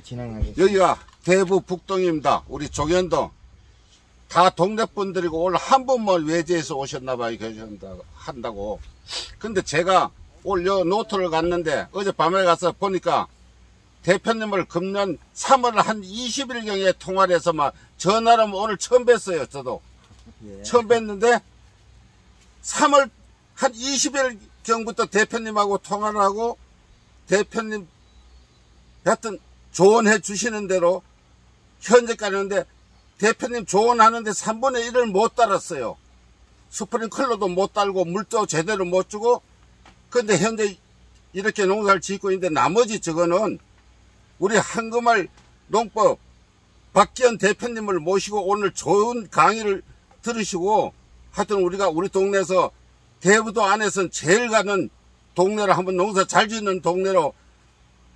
진행하겠습니다. 여기가 대부 북동입니다. 우리 종현동. 다 동네 분들이고 오늘 한 분만 외지에서 오셨나봐요. 한다고. 근데 제가 오늘 요 노트를 갔는데 어젯밤에 가서 보니까 대표님을 금년 3월 한 20일경에 통화를 해서 막 전화를 오늘 처음 뵀어요. 저도. 예. 처음 뵀는데 3월 한 20일경부터 대표님하고 통화를 하고 대표님 하여튼 조언해 주시는 대로 현재까지 하는데 대표님 조언하는데 3분의 1을 못 달았어요. 스프링클러도 못 달고 물도 제대로 못 주고 근데 현재 이렇게 농사를 짓고 있는데 나머지 저거는 우리 한금알 농법 박기현 대표님을 모시고 오늘 좋은 강의를 들으시고 하여튼 우리가 우리 동네에서 대부도 안에서는 제일 가는 동네로 한번 농사 잘 짓는 동네로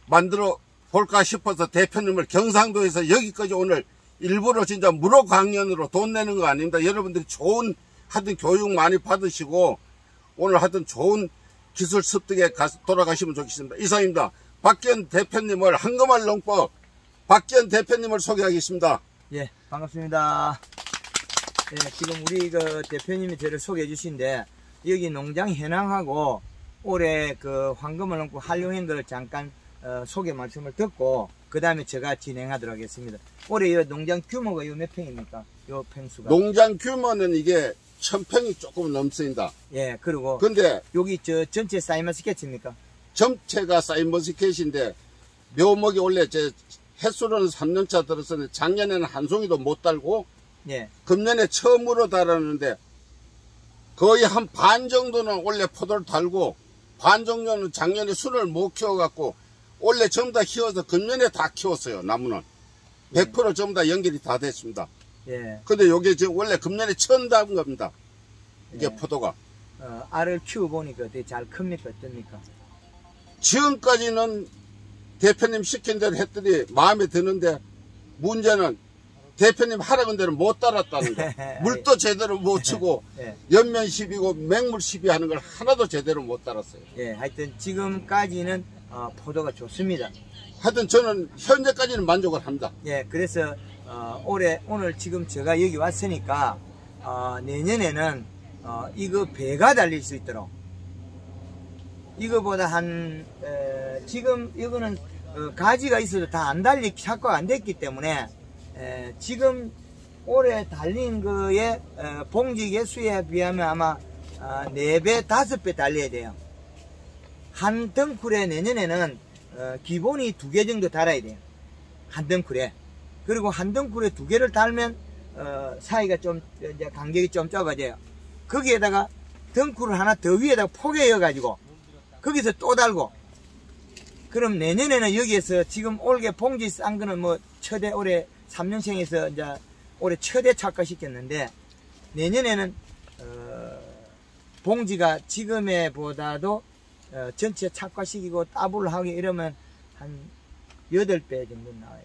만들어 볼까 싶어서 대표님을 경상도에서 여기까지 오늘 일부러 진짜 무료 강연으로 돈 내는 거 아닙니다. 여러분들이 좋은 하여튼 교육 많이 받으시고 오늘 하여튼 좋은 기술 습득에 돌아가시면 좋겠습니다. 이상입니다. 박기현 대표님을 한금알 농법 박기현 대표님을 소개하겠습니다. 예, 반갑습니다. 예, 지금 우리 그 대표님이 저를 소개해 주신데 여기 농장 현황하고 올해 그 황금알 농법 활용한 걸 잠깐 소개 말씀을 듣고 그 다음에 제가 진행하도록 하겠습니다. 올해 이 농장 규모가 몇 평입니까? 요 평수가? 농장 규모는 이게 1000평이 조금 넘습니다. 예, 그리고 근데 여기 저 전체 사이먼 스케치입니까? 전체가 사이먼 스케치인데 묘목이 원래 제 햇수로는 3년차 들었었는데 작년에는 한 송이도 못 달고 예. 금년에 처음으로 달았는데 거의 한 반 정도는 원래 포도를 달고 반 정도는 작년에 순을 못 키워갖고 원래 전부 다 키워서 금년에 다 키웠어요. 나무는 100% 전부 다 연결이 다 됐습니다. 예. 근데 요게 지금 원래 금년에 처음 담은 겁니다. 이게 예. 포도가. 알을 키워보니까 되게 잘 큽니까? 어떻습니까? 지금까지는 대표님 시킨 대로 했더니 마음에 드는데 문제는 대표님 하라는 대로 못 따랐다는 거. 물도 제대로 못 치고 예. 연면 시비고 맹물 시비 하는 걸 하나도 제대로 못 따랐어요. 예, 하여튼 지금까지는 포도가 좋습니다. 하여튼 저는 현재까지는 만족을 합니다. 예, 그래서 오늘 지금 제가 여기 왔으니까 내년에는 이거 배가 달릴 수 있도록 이거보다 지금 이거는 가지가 있어도 다 안 달리 착과가 안 됐기 때문에 지금 올해 달린 거에 봉지 개수에 비하면 아마 4배, 5배 달려야 돼요. 한 덩쿨에 내년에는 기본이 2개 정도 달아야 돼요. 한 덩쿨에. 그리고 한 덩쿨에 2개를 달면 사이가 좀 이제 간격이 좀 좁아져요. 거기에다가 덩쿨을 하나 더 위에다가 포개어 가지고 거기서 또 달고 그럼 내년에는 여기에서 지금 올해 봉지 싼 거는 뭐 최대 올해 3년생에서 이제 올해 최대 착과시켰는데 내년에는 봉지가 지금에 보다도 전체 착과시키고 따블을 하기 이러면 한 8배 정도 나와요.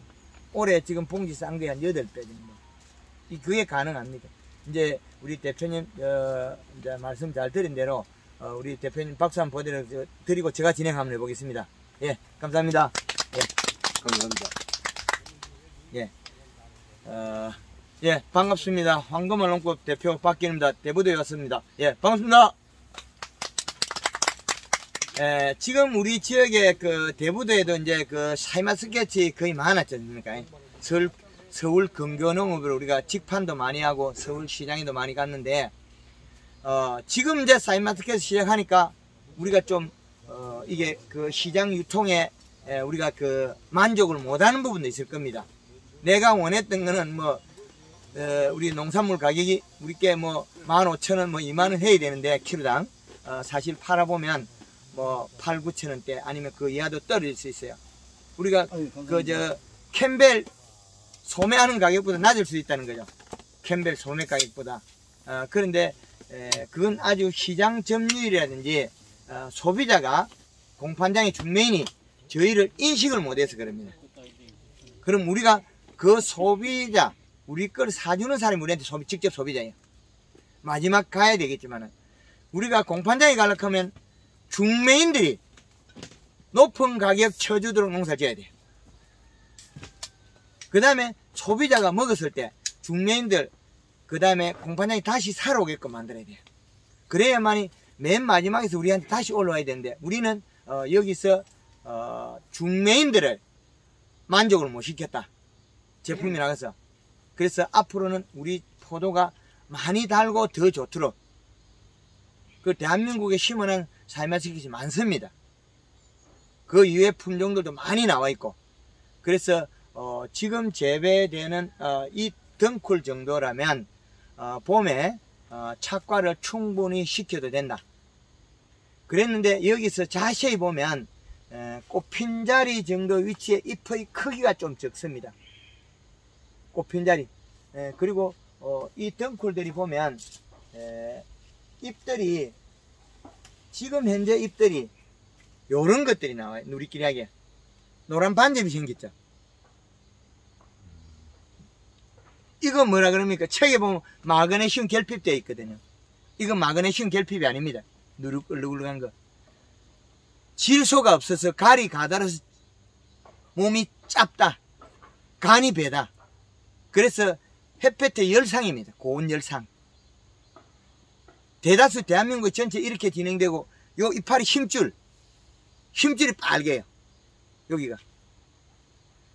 올해 지금 봉지 싼 게 한 8배 정도. 그게 가능합니다. 이제 우리 대표님 이제 말씀 잘 드린 대로 우리 대표님 박수 한번 드리고 제가 진행 한번 해보겠습니다. 예, 감사합니다. 예, 감사합니다. 예, 예, 반갑습니다. 황금알 농법 대표 박기현입니다. 대부도에 왔습니다. 예, 반갑습니다. 예, 지금 우리 지역에 그 대부도에도 이제 그 사이먼 스케치 거의 많았지 않습니까? 서울 근교농업으로 우리가 직판도 많이 하고 서울 시장에도 많이 갔는데 지금 이제 사이먼 스케치 시작하니까 우리가 좀 이게 그 시장 유통에 우리가 그 만족을 못하는 부분도 있을 겁니다. 내가 원했던 거는 뭐 우리 농산물 가격이 우리께 뭐 15,000원 뭐 20,000원 해야 되는데 키로당 사실 팔아보면 뭐 8,000~9,000원대 아니면 그 이하도 떨어질 수 있어요. 우리가 그 캠벨 소매하는 가격보다 낮을 수 있다는 거죠. 캠벨 소매 가격보다. 그런데 그건 아주 시장 점유율이라든지 소비자가 공판장의 중매인이 저희를 인식을 못해서 그럽니다. 그럼 우리가 그 소비자 우리 걸 사주는 사람이 우리한테 직접 소비자예요. 마지막 가야 되겠지만은 우리가 공판장에 가려고 하면 중매인들이 높은 가격 쳐주도록 농사 지어야 돼요. 그 다음에 소비자가 먹었을 때 중매인들 그 다음에 공판장이 다시 사러 오게끔 만들어야 돼요. 그래야만이 맨 마지막에서 우리한테 다시 올라와야 되는데 우리는 여기서 중매인들을 만족을 못 시켰다. 제품이 나가서. 그래서 앞으로는 우리 포도가 많이 달고 더 좋도록 그 대한민국에 심어놓은 사이마스켓이 많습니다. 그 이외의 품종들도 많이 나와 있고 그래서 지금 재배되는 이 덩쿨 정도라면 봄에 착과를 충분히 시켜도 된다. 그랬는데 여기서 자세히 보면 꽃핀 자리 정도 위치에 잎의 크기가 좀 적습니다. 꽃핀 자리. 그리고 이 덩쿨들이 보면 잎들이 지금 현재 잎들이 요런 것들이 나와요. 누리끼리하게 노란 반점이 생겼죠. 이거 뭐라 그럽니까? 책에 보면 마그네슘 결핍되어 있거든요. 이건 마그네슘 결핍이 아닙니다. 누룩울룩한 거. 질소가 없어서 갈이 가달아서 몸이 짭다. 간이 배다. 그래서 햇볕의 열상입니다. 고온 열상. 대다수 대한민국 전체 이렇게 진행되고 요 이파리 힘줄이 빨개요. 여기가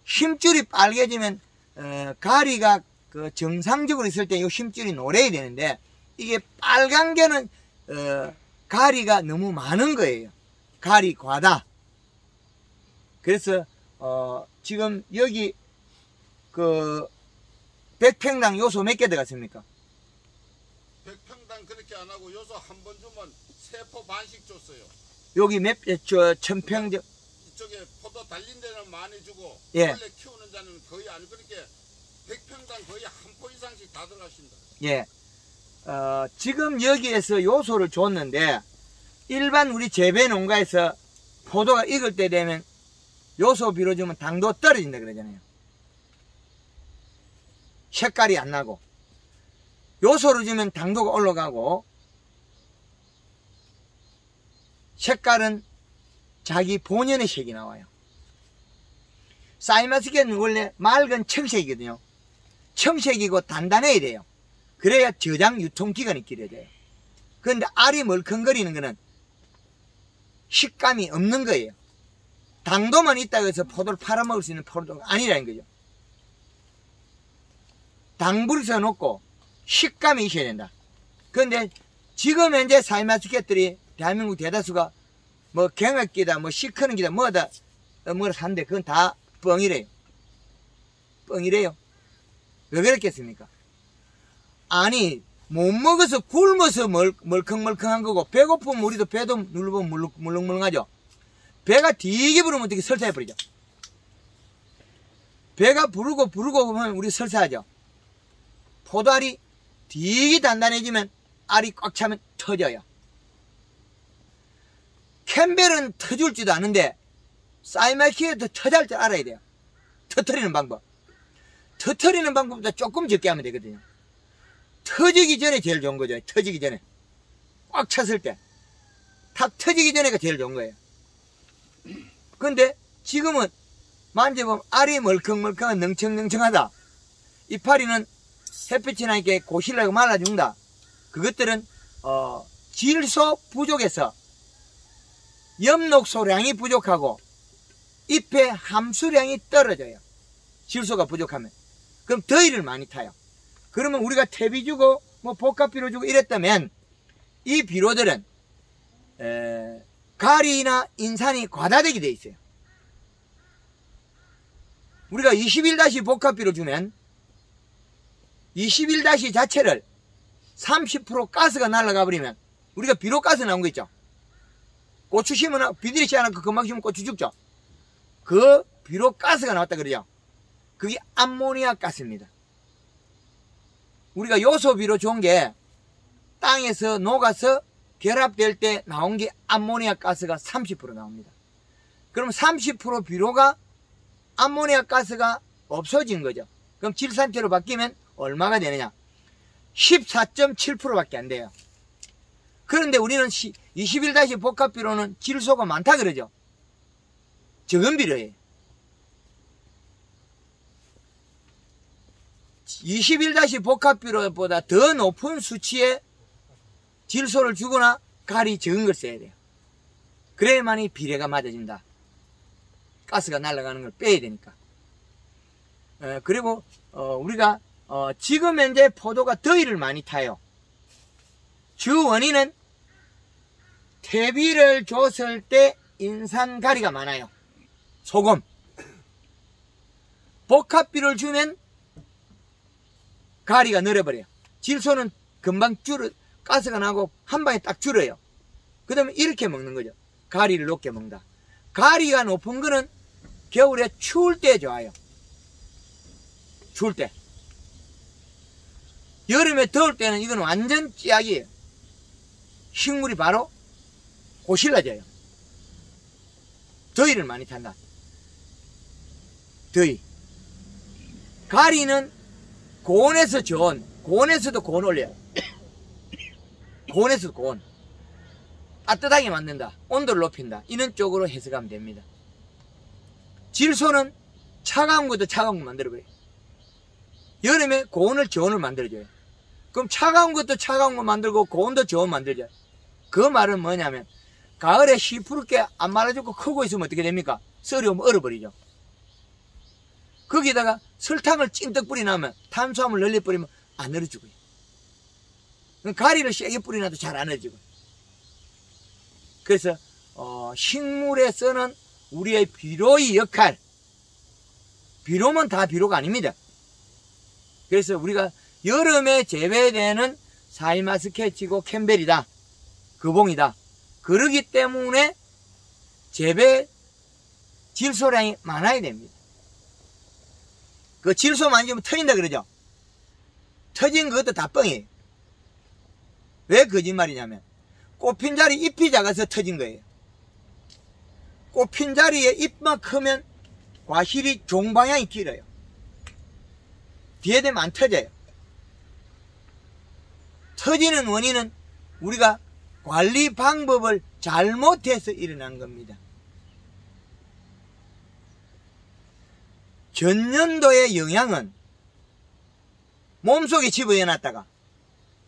힘줄이 빨개지면 가리가 그 정상적으로 있을 때 요 힘줄이 노래야 되는데 이게 빨간 게는 가리가 너무 많은 거예요. 가리 과다. 그래서 지금 여기 그 100평당 요소 몇 개 들어갔습니까? 100평당 그렇게 안 하고 요소 한 번 주면 세포 반씩 줬어요. 여기 1000평 이쪽에 포도 달린 데는 많이 주고 예. 원래 키우는 자는 거의 안 그렇게 100평당 거의 한 포 이상씩 다 들어가신다. 예. 지금 여기에서 요소를 줬는데 일반 우리 재배 농가에서 포도가 익을 때 되면 요소 비료 주면 당도 떨어진다 그러잖아요. 색깔이 안 나고 요소를 주면 당도가 올라가고 색깔은 자기 본연의 색이 나와요. 사이마스켓은 원래 맑은 청색이거든요. 청색이고 단단해야 돼요. 그래야 저장 유통기간이 길어져요. 그런데 알이 멀컹거리는 거는 식감이 없는 거예요. 당도만 있다고 해서 포도를 팔아먹을 수 있는 포도가 아니라는 거죠. 당불이 써 놓고 식감이 있어야 된다. 그런데 지금 현재 사이마스켓들이 대한민국 대다수가 뭐 경학기다 뭐 시크는 기다 뭐다 산데 그건 다 뻥이래요. 뻥이래요. 왜 그랬겠습니까? 아니 못 먹어서 굶어서 멀컹멀컹한 거고 배고프면 우리도 배도 눌러보면 물렁물렁하죠. 배가 되게 부르면 어떻게 설사해버리죠. 배가 부르고 보면 우리 설사하죠. 포도알이 되게 단단해지면 알이 꽉 차면 터져요. 캠벨은 터줄지도 않은데 사이마스켓도 터질 줄 알아야 돼요. 터트리는 방법. 터트리는 방법보다 조금 적게 하면 되거든요. 터지기 전에 제일 좋은 거죠. 터지기 전에. 꽉 찼을 때. 탁 터지기 전에가 제일 좋은 거예요. 근데 지금은 만져보면 알이 멀컹멀컹한 멍청멍청하다. 이파리는 햇빛이 나니까 고실라고 말라 죽는다. 그것들은 질소 부족해서 엽록소량이 부족하고 잎의 함수량이 떨어져요. 질소가 부족하면. 그럼 더위를 많이 타요. 그러면 우리가 퇴비 주고 뭐 복합비료 주고 이랬다면 이 비료들은 가리나 인산이 과다되게 돼 있어요. 우리가 21- 복합비료 주면 21- 자체를 30% 가스가 날아가 버리면 우리가 비료가스 나온 거 있죠. 고추 심으면 비닐이 씨 않고 금방 심으면 고추 죽죠. 그 비료가스가 나왔다 그러죠. 그게 암모니아 가스입니다. 우리가 요소 비료 좋은 게 땅에서 녹아서 결합될 때 나온 게 암모니아 가스가 30% 나옵니다. 그럼 30% 비료가 암모니아 가스가 없어진 거죠. 그럼 질산태로 바뀌면 얼마가 되느냐? 14.7%밖에 안 돼요. 그런데 우리는 21- 복합비료는 질소가 많다 그러죠. 적은 비료예요. 21-복합비료보다 더 높은 수치의 질소를 주거나 가리 적은 걸 써야 돼요. 그래야만이 비례가 맞아진다. 가스가 날아가는 걸 빼야 되니까. 그리고 우리가 지금 현재 포도가 더위를 많이 타요. 주 원인은 퇴비를 줬을 때 인산가리가 많아요. 소금. 복합비료를 주면 가리가 늘어버려요. 질소는 금방 가스가 나고 한 방에 딱 줄어요. 그 다음에 이렇게 먹는 거죠. 가리를 높게 먹는다. 가리가 높은 거는 겨울에 추울 때 좋아요. 추울 때. 여름에 더울 때는 이건 완전 찌약이에요. 식물이 바로 고실라져요. 더위를 많이 탄다. 더위. 가리는 고온에서 저온, 고온에서도 고온 올려요. 고온에서도 고온. 따뜻하게 만든다. 온도를 높인다. 이런 쪽으로 해석하면 됩니다. 질소는 차가운 것도 차가운 거 만들어버려요. 여름에 고온을 저온을 만들어줘요. 그럼 차가운 것도 차가운 거 만들고 고온도 저온 만들죠. 그 말은 뭐냐면 가을에 시푸르게 안 말아주고 크고 있으면 어떻게 됩니까? 썰이 오면 얼어버리죠. 거기다가 설탕을 찐득 뿌리나면 탄수화물 널리 뿌리면 안 얼어죽어요. 가리를 세게 뿌리나도 잘 안 얼어죽어요. 그래서 식물에서는 우리의 비료의 역할, 비료면 다 비료가 아닙니다. 그래서 우리가 여름에 재배되는 샤인머스켓이고 캠벨이다, 거봉이다. 그러기 때문에 재배 질소량이 많아야 됩니다. 그 질소 만지면 터진다 그러죠. 터진 것도 다 뻥이에요. 왜 거짓말이냐면 꽃핀 자리 잎이 작아서 터진 거예요. 꽃핀 자리에 잎만 크면 과실이 종방향이 길어요. 뒤에 되면 안 터져요. 터지는 원인은 우리가 관리 방법을 잘못해서 일어난 겁니다. 전년도의 영양은 몸속에 집어넣어놨다가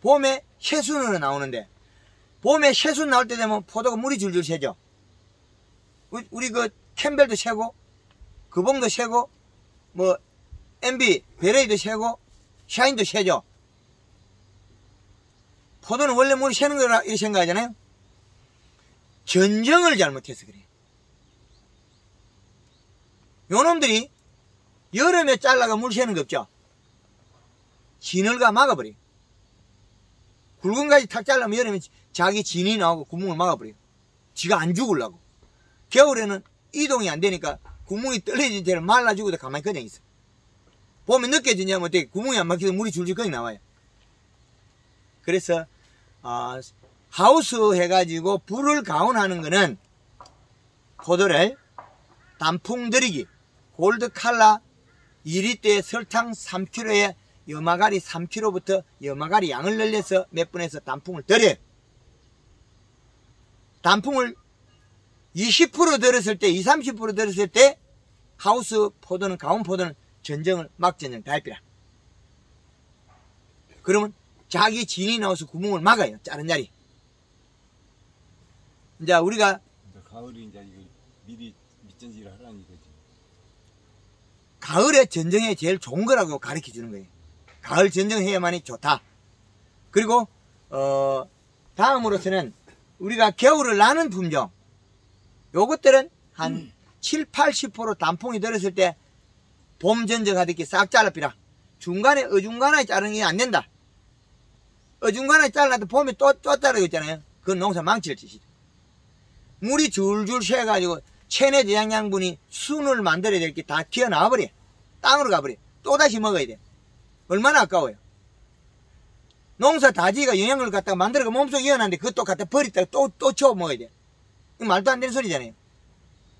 봄에 새순으로 나오는데, 봄에 새순 나올 때 되면 포도가 물이 줄줄 새죠. 우리 그 캠벨도 새고 거봉도 새고 뭐 MB 베레이도 새고 샤인도 새죠. 포도는 원래 물이 새는 거라 이렇게 생각하잖아요. 전정을 잘못해서 그래요. 요놈들이 여름에 잘라가 물 새는 거 없죠. 진을가 막아버려요. 굵은 가지 탁 잘라면 여름에 자기 진이 나오고 구멍을 막아버려요. 지가 안 죽으려고. 겨울에는 이동이 안 되니까 구멍이 떨어진 채로 말라 죽어도 가만히 그냥 있어. 봄에 늦게 지냐면 어떻게 구멍이 안 막혀서 물이 줄줄 거기 나와요. 그래서 하우스 해가지고 불을 가온하는 거는 포도를 단풍 들이기, 골드 칼라 2리터에 설탕 3kg에 염화가리 3kg부터 염화가리 양을 늘려서 몇 분에서 단풍을 들여요. 단풍을 20% 들었을 때, 20-30% 들었을 때 하우스 포도는, 가온 포도는 전정을 막전정 다 할피라. 그러면 자기 진이 나와서 구멍을 막아요. 자른 자리. 이제 우리가 가을이 이제 이거 미리 밑전지를 하라는 거지. 가을에 전정에 제일 좋은 거라고 가르쳐 주는 거예요. 가을 전정해야만이 좋다. 그리고 다음으로서는 우리가 겨울을 나는 품종, 요것들은 한 7-80% 단풍이 들었을 때 봄 전정하듯이 싹 잘라피라. 중간에 어중간하게 자르는 게 안 된다. 어중간하게 잘라도 봄에 또 자르고 있잖아요. 그건 농사 망칠 짓이죠. 물이 줄줄 새가지고 체내 제양양분이 순을 만들어야 될 게 다 튀어나와버려. 땅으로 가버려. 또다시 먹어야 돼. 얼마나 아까워요. 농사 다지가 영양을 갖다가 만들어가 몸속에 이어놨는데 그것도 갖다 버리다가 또 채워 먹어야 돼. 이거 말도 안 되는 소리잖아요.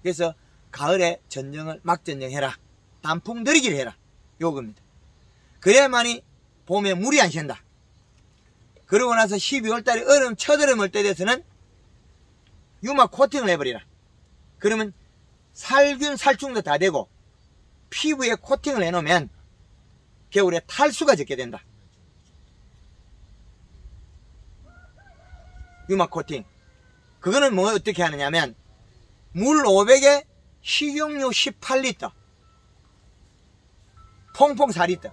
그래서 가을에 전정을 막전정해라. 단풍 들이기를 해라. 요겁니다. 그래야만이 봄에 물이 안 샌다. 그러고 나서 12월달에 첫여름 올 때 돼서는 유막 코팅을 해버리라. 그러면 살균 살충도 다 되고 피부에 코팅을 해놓으면 겨울에 탈수가 적게 된다. 유막 코팅. 그거는 뭐 어떻게 하느냐면 물 500에 식용유 18리터, 퐁퐁 4리터.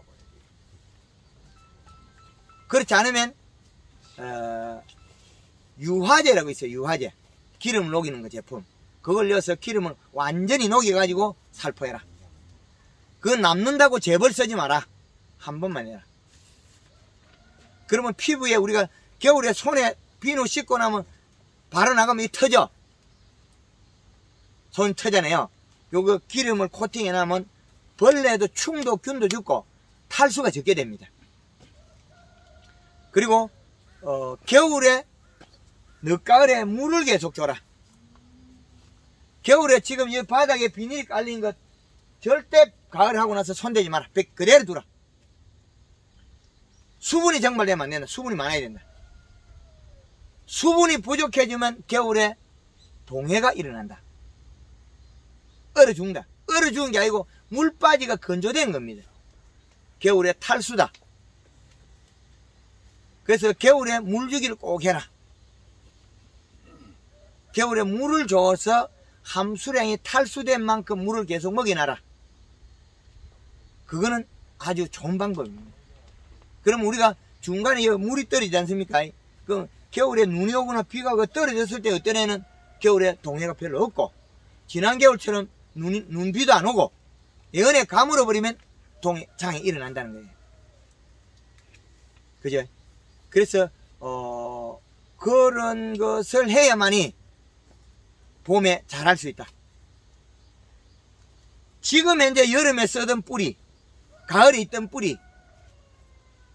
그렇지 않으면 유화제라고 있어요. 유화제. 기름을 녹이는 거 제품. 그걸 넣어서 기름을 완전히 녹여가지고 살포해라. 그건 남는다고 제벌 쓰지 마라. 한 번만 해라. 그러면 피부에 우리가 겨울에 손에 비누 씻고 나면 바로 나가면 이 터져. 손 터잖아요. 요거 기름을 코팅해 나면 벌레도 충도 균도 죽고 탈수가 적게 됩니다. 그리고 겨울에 늦가을에 물을 계속 줘라. 겨울에 지금 이 바닥에 비닐이 깔린 것 절대 가을 하고 나서 손대지 마라. 그대로 두라. 수분이 정발되면 안 된다. 수분이 많아야 된다. 수분이 부족해지면 겨울에 동해가 일어난다. 얼어 죽는다. 얼어 죽은 게 아니고 물바지가 건조된 겁니다. 겨울에 탈수다. 그래서 겨울에 물 주기를 꼭 해라. 겨울에 물을 줘서 함수량이 탈수된 만큼 물을 계속 먹여놔라. 그거는 아주 좋은 방법입니다. 그럼 우리가 중간에 물이 떨어지지 않습니까? 그 겨울에 눈이 오거나 비가 오고 떨어졌을 때 어떤 애는 겨울에 동해가 별로 없고, 지난 겨울처럼 눈비도 안 오고 연에 가물어 버리면 동해장이 일어난다는 거예요. 그죠? 그래서 그런 것을 해야만이 봄에 자랄 수 있다. 지금 현재 여름에 쓰던 뿌리, 가을에 있던 뿌리,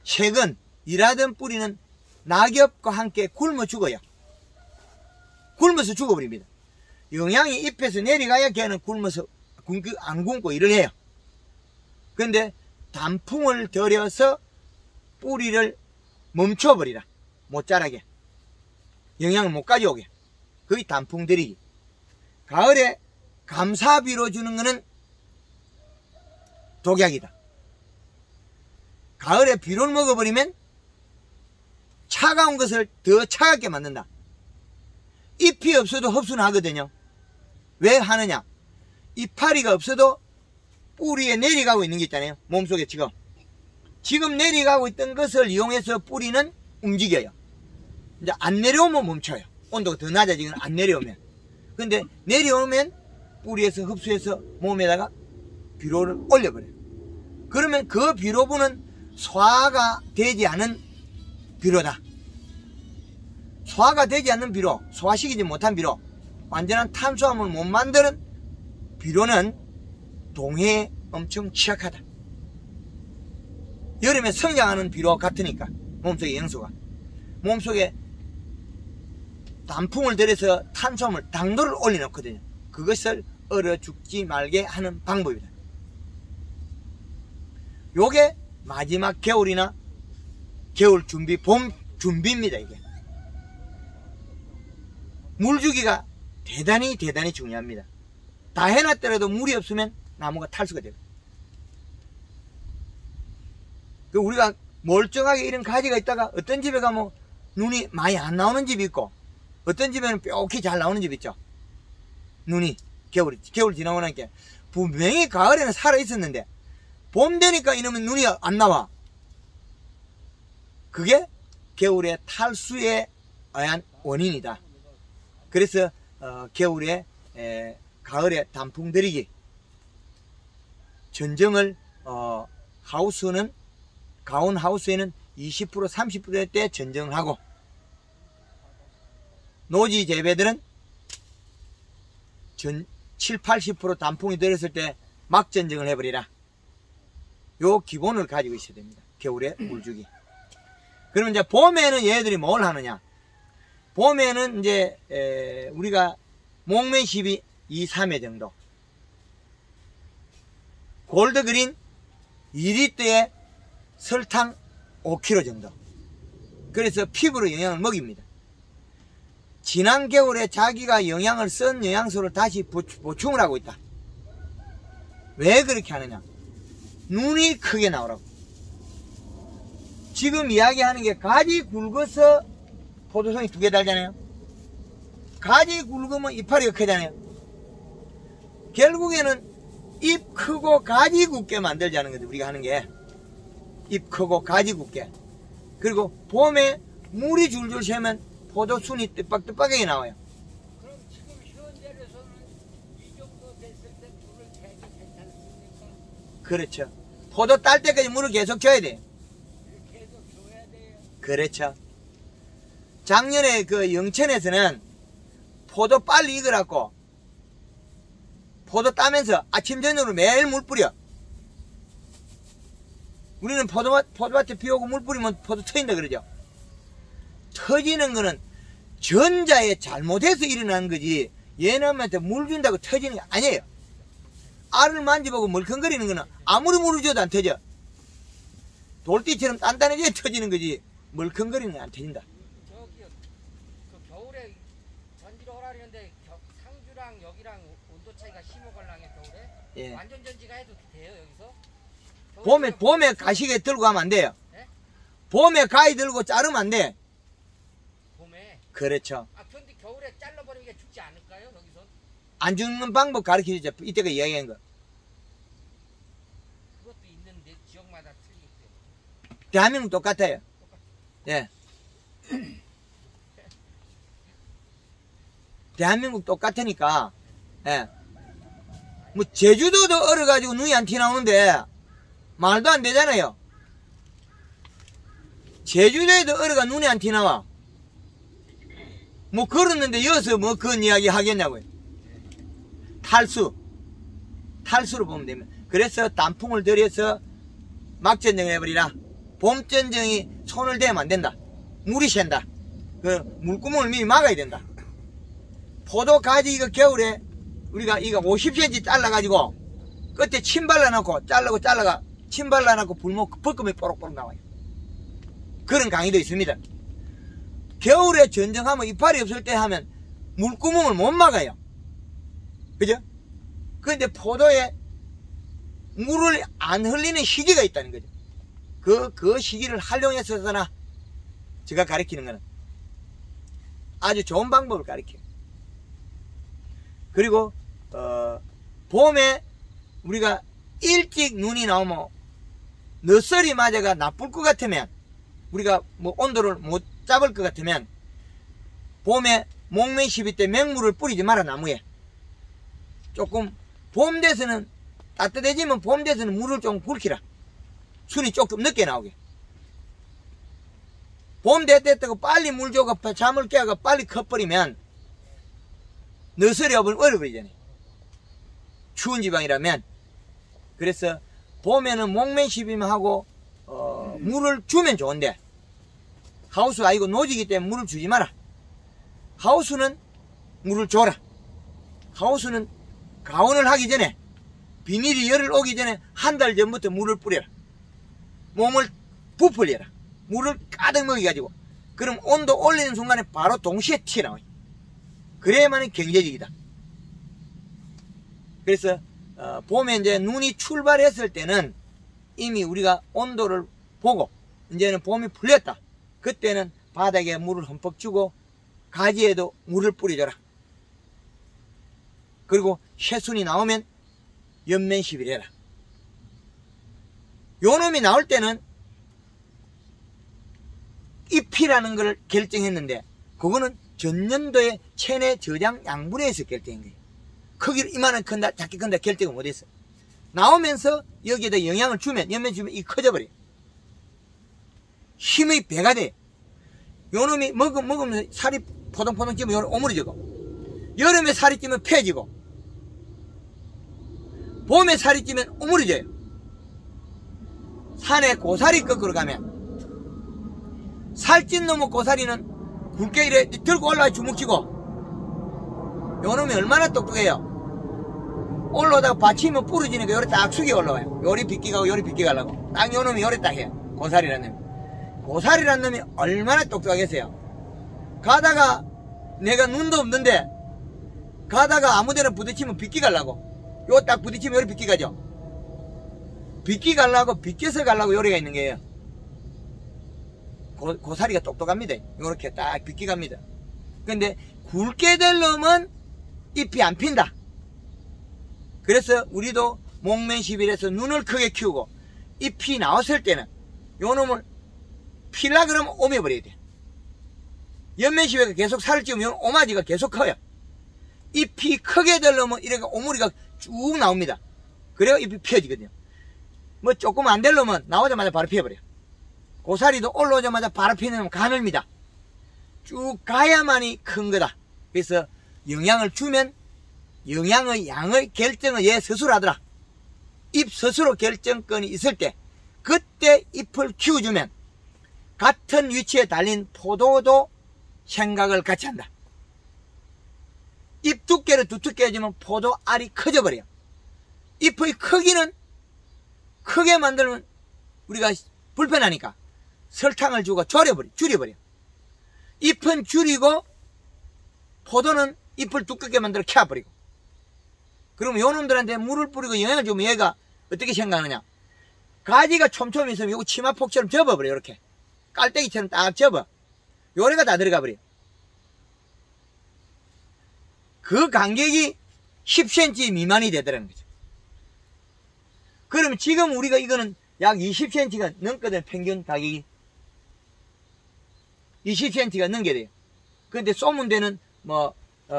최근 일하던 뿌리는 낙엽과 함께 굶어 죽어요. 굶어서 죽어버립니다. 영양이 잎에서 내려가야 걔는 굶어서 안 굶고 일을 해요. 그런데 단풍을 들여서 뿌리를 멈춰버리라. 못 자라게. 영양을 못 가져오게. 그게 단풍 들이기. 가을에 감사비로 주는 거는 독약이다. 가을에 비료를 먹어버리면 차가운 것을 더 차갑게 만든다. 잎이 없어도 흡수는 하거든요. 왜 하느냐? 이파리가 없어도 뿌리에 내려가고 있는 게 있잖아요. 몸속에 지금 내려가고 있던 것을 이용해서 뿌리는 움직여요. 이제 안 내려오면 멈춰요. 온도가 더 낮아지면 안 내려오면. 근데 내려오면 뿌리에서 흡수해서 몸에다가 비료를 올려버려요. 그러면 그 비료분은 소화가 되지 않은 비료다. 소화가 되지 않는 비료, 소화시키지 못한 비료, 완전한 탄수화물을 못 만드는 비료는 동해에 엄청 취약하다. 여름에 성장하는 비료 같으니까 몸속에 영수가 몸속에 단풍을 들여서 탄수화물, 당도를 올려놓거든요. 그것을 얼어 죽지 말게 하는 방법이다. 요게 마지막 겨울이나 겨울 준비, 봄 준비입니다. 이게 물주기가 대단히 중요합니다. 다 해놨더라도 물이 없으면 나무가 탈수가 돼요. 우리가 멀쩡하게 이런 가지가 있다가 어떤 집에 가면 눈이 많이 안 나오는 집이 있고, 어떤 집에는 뾰족히 잘 나오는 집이 있죠. 눈이 겨울 지나고 나니까 분명히 가을에는 살아 있었는데 봄 되니까 이놈은 눈이 안 나와. 그게 겨울의 탈수에 의한 원인이다. 그래서 겨울에 가을에 단풍 들이기 전정을 가온 하우스에는 20% 30%대 전정을 하고, 노지 재배들은 70-80% 단풍이 들었을 때 막 전정을 해버리라. 요 기본을 가지고 있어야 됩니다. 겨울에 물주기. 그러면 이제 봄에는 얘들이 뭘 하느냐? 봄에는 이제 우리가 목매십이 2, 3회 정도, 골드그린 2리터에 설탕 5kg 정도. 그래서 피부로 영양을 먹입니다. 지난 겨울에 자기가 영양을 쓴 영양소를 다시 보충을 하고 있다. 왜 그렇게 하느냐? 눈이 크게 나오라고. 지금 이야기하는 게 가지 굵어서 포도송이 2개 달잖아요. 가지 굵으면 이파리가 크잖아요. 결국에는 잎 크고 가지 굵게 만들자는 거죠. 우리가 하는 게 잎 크고 가지 굵게. 그리고 봄에 물이 줄줄 새면 포도순이 뜨빡뜨빡하게 나와요. 그럼 지금 현재로서는 이 정도 됐을 때 물을 대도 괜찮습니까? 그렇죠. 포도 딸 때까지 물을 계속 줘야 돼요. 계속 줘야 돼요. 그렇죠. 작년에 그 영천에서는 포도 빨리 익으라고 포도 따면서 아침 저녁으로 매일 물 뿌려. 우리는 포도밭에 비 오고 물 뿌리면 포도 터진다 그러죠. 터지는 거는 전자에 잘못해서 일어나는 거지 얘네한테 물 준다고 터지는 게 아니에요. 알을 만져보고 멀컹거리는 거는 아무리 물을 줘도 안 터져. 돌띠처럼 단단해져야 터지는 거지 멀컹거리는 건 안 터진다. 저기요, 그 겨울에 전지를 하라는데 상주랑 여기랑 온도 차이가 심하걸랑해 겨울에. 예. 완전 전지가 해도 돼요 여기서? 봄에 가시게 들고 가면 안 돼요. 네? 봄에 가위 들고 자르면 안 돼. 봄에. 그렇죠. 아 근데 겨울에 잘라버리면 이게 죽지 않을까요 여기서? 안 죽는 방법 가르쳐주죠. 이때가 이야기한 거. 그것도 있는데 지역마다 틀리기 때문에. 대한민국 똑같아요. 예. 대한민국 똑같으니까, 예. 뭐, 제주도도 얼어가지고 눈이 안 튀나오는데, 말도 안 되잖아요. 제주도에도 얼어가 눈이 안 튀나와. 뭐, 걸었는데 여기서 뭐 그런 이야기 하겠냐고요. 탈수로 보면 됩니다. 그래서 단풍을 들여서 막전쟁을 해버리라. 봄전쟁이 손을 대면 안 된다. 물이 샌다. 그 물구멍을 미리 막아야 된다. 포도 가지 이거 겨울에 우리가 이거 50cm 잘라가지고 끝에 침 발라놓고 잘라가 침 발라놓고 불목 볶으면 뽀록뽀록 나와요. 그런 강의도 있습니다. 겨울에 전쟁하면 이파리 없을 때 하면 물구멍을 못 막아요. 그죠? 그런데 포도에 물을 안 흘리는 시기가 있다는 거죠. 그 시기를 활용해서나 제가 가르치는 거는 아주 좋은 방법을 가르쳐요. 그리고 봄에 우리가 일찍 눈이 나오면 너설이 맞아가 나쁠 것 같으면 우리가 뭐 온도를 못 잡을 것 같으면 봄에 목매 시비 때 맹물을 뿌리지 마라. 나무에 조금 봄 돼서는 따뜻해지면 봄 돼서는 물을 좀 굵히라. 순이 조금 늦게 나오게. 봄 됐다고 빨리 물 줘가 잠을 깨가 빨리 커버리면 너설이 얼어버리잖아요. 추운 지방이라면. 그래서 봄에는 목매시비만 하고 물을 주면 좋은데 하우스 아니고 노지기 때문에 물을 주지 마라. 하우스는 물을 줘라. 하우스는 가온을 하기 전에 비닐이 열을 오기 전에 한 달 전부터 물을 뿌려라. 몸을 부풀려라. 물을 가득 먹여가지고. 그럼 온도 올리는 순간에 바로 동시에 튀어나와요. 그래야만 경제적이다. 그래서 봄에 이제 눈이 출발했을 때는 이미 우리가 온도를 보고 이제는 봄이 풀렸다. 그때는 바닥에 물을 흠뻑 주고 가지에도 물을 뿌려줘라. 그리고 새순이 나오면 연면시비를 해라. 요놈이 나올 때는 잎이라는 걸 결정했는데 그거는 전년도에 체내 저장 양분에서 결정한 거예요. 크기를 이만한 큰다 작게 큰다 결정을 못했어. 나오면서 여기에다 영향을 주면 연면 주면 이 커져버려요. 힘의 배가 돼. 요놈이 먹으면 살이 포동포동 찌면 요놈 오므려지고 여름에 살이 찌면 폐지고 봄에 살이 찌면 오므려져요. 산에 고사리 꺾으러 가면 살찐 놈의 고사리는 굵게 이래 들고 올라와 주먹쥐고 요놈이 얼마나 똑똑해요. 올라오다가 받치면 부러지니까 요리 딱 숙여 올라와요. 요리 빗기가고 요리 빗기가려고 딱 요놈이 요리 딱 해요. 고사리라는 놈이. 고사리라는 놈이 얼마나 똑똑하겠어요. 가다가 내가 눈도 없는데 가다가 아무데나 부딪히면 빗기 가려고 요 딱 부딪히면 요리 빗기 가죠. 빗기 가려고 빗겨서 가려고 요리가 있는 거예요. 고사리가 똑똑합니다. 요렇게 딱 빗기 갑니다. 근데 굵게 되려면 잎이 안 핀다. 그래서 우리도 목면시비에서 눈을 크게 키우고 잎이 나왔을 때는 요 놈을 필라 그러면 오며버려야 돼. 연면시비가 계속 살을 찌우면 오마지가 계속 커요. 잎이 크게 되려면 이렇게 오므리가 쭉 나옵니다. 그래야 잎이 펴지거든요. 뭐 조금 안 되려면 나오자마자 바로 피어버려요. 고사리도 올라오자마자 바로 피는 가늘입니다. 쭉 가야만이 큰 거다. 그래서 영양을 주면 영양의 양의 결정을 얘 스스로 하더라. 잎 스스로 결정권이 있을 때 그때 잎을 키워주면 같은 위치에 달린 포도도 생각을 같이 한다. 잎 두께를 두텁게 해주면 포도 알이 커져버려요. 잎의 크기는 크게 만들면 우리가 불편하니까 설탕을 주고 줄여버려. 잎은 줄이고 포도는 잎을 두껍게 만들어 켜버리고. 그러면 요놈들한테 물을 뿌리고 영양을 주면 얘가 어떻게 생각하느냐. 가지가 촘촘히 있으면 요거 치마폭처럼 접어버려. 이렇게 깔때기처럼 딱 접어. 요래가 다 들어가 버려. 그 간격이 10cm 미만이 되더라는 거죠. 그러면 지금 우리가 이거는 약 20cm가 넘거든. 평균 가격이 20cm가 넘게 돼요. 근데 쏘면 되는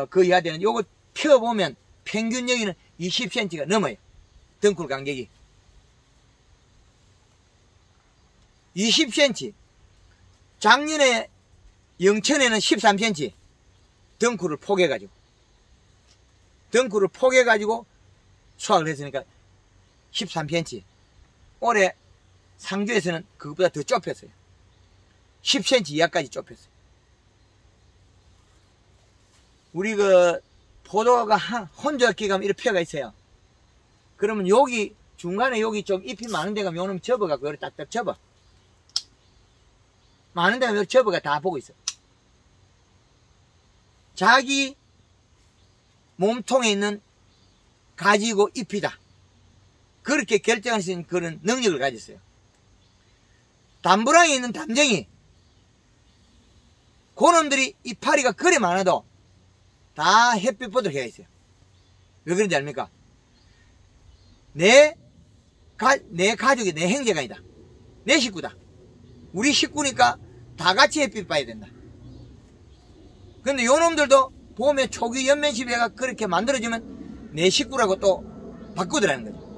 그 이하 되는 요거 펴보면 평균 여기는 20cm가 넘어요. 덩쿨 간격이 20cm. 작년에 영천에는 13cm 덩쿨을 포개가지고 수확을 했으니까 13cm. 올해 상주에서는 그것보다 더 좁혔어요. 10cm 이하까지 좁혔어요. 우리 포도가 혼자끼 가면 이렇게 펴가 있어요. 그러면 여기 중간에 여기 좀 잎이 많은 데가 요놈 접어갖고 이렇게 딱딱 접어. 많은 데가 이렇게 접어가 다 보고 있어. 자기 몸통에 있는 가지고 잎이다. 그렇게 결정할 수 있는 그런 능력을 가졌어요. 담부랑에 있는 담쟁이 그놈들이 이파리가 그리 많아도 다 햇빛 보도록 해야 있어요. 왜 그런지 압니까? 내 가족이 내 형제가 아니다. 내 식구다. 우리 식구니까 다 같이 햇빛 봐야 된다. 근데 요놈들도 봄에 초기 연면시비가 그렇게 만들어지면 내 식구라고 또 바꾸더라는 거죠.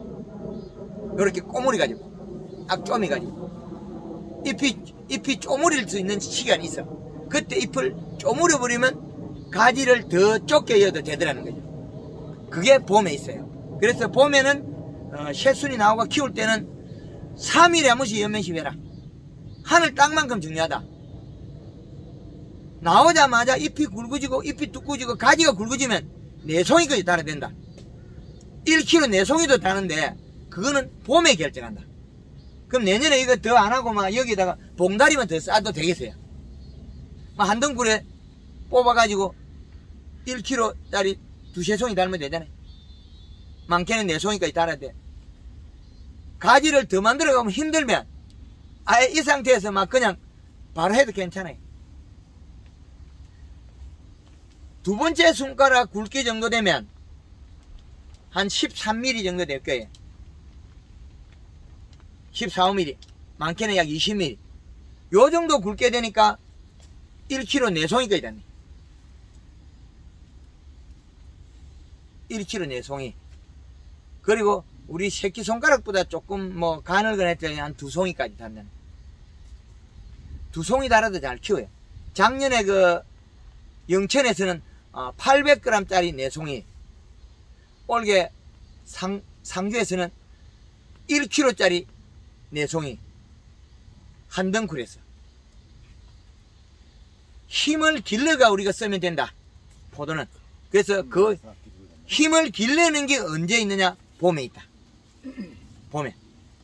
요렇게 꼬물이 가지고 악쪼미 가지고 잎이 쪼물일 수 있는 시간이 있어. 그때 잎을 쪼물여 버리면 가지를 더 좁게 이어도 되더라는 거죠. 그게 봄에 있어요. 그래서 봄에는 새순이 나오고 키울 때는 3일에 한 번씩 연면시비 해라. 하늘 땅만큼 중요하다. 나오자마자 잎이 굵어지고 잎이 두꺼워지고 가지가 굵어지면 내송이까지 달아야 된다. 1kg 내송이도 다는데 그거는 봄에 결정한다. 그럼 내년에 이거 더 안하고 막 여기다가 봉다리만 더 싸도 되겠어요. 한 덩굴에 뽑아가지고 1kg짜리 두세 송이 달면 되잖아요. 많게는 네 송이까지 달아야 돼. 가지를 더 만들어가면 힘들면 아예 이 상태에서 막 그냥 바로 해도 괜찮아요. 두 번째 손가락 굵기 정도 되면 한 13mm 정도 될 거예요. 14mm, 많게는 약 20mm. 요 정도 굵게 되니까 1kg 4송이까지 됐네. 1kg 4송이. 그리고 우리 새끼손가락보다 조금 가늘건 했더니 한 2송이까지 단다네. 2송이 달아도 잘 키워요. 작년에 영천에서는 800g짜리 4송이, 올게 상주에서는 1kg짜리 4송이 한 덩굴에서. 힘을 길러가 우리가 쓰면 된다, 포도는. 그래서 그 힘을 길러는 게 언제 있느냐? 봄에 있다. 봄에.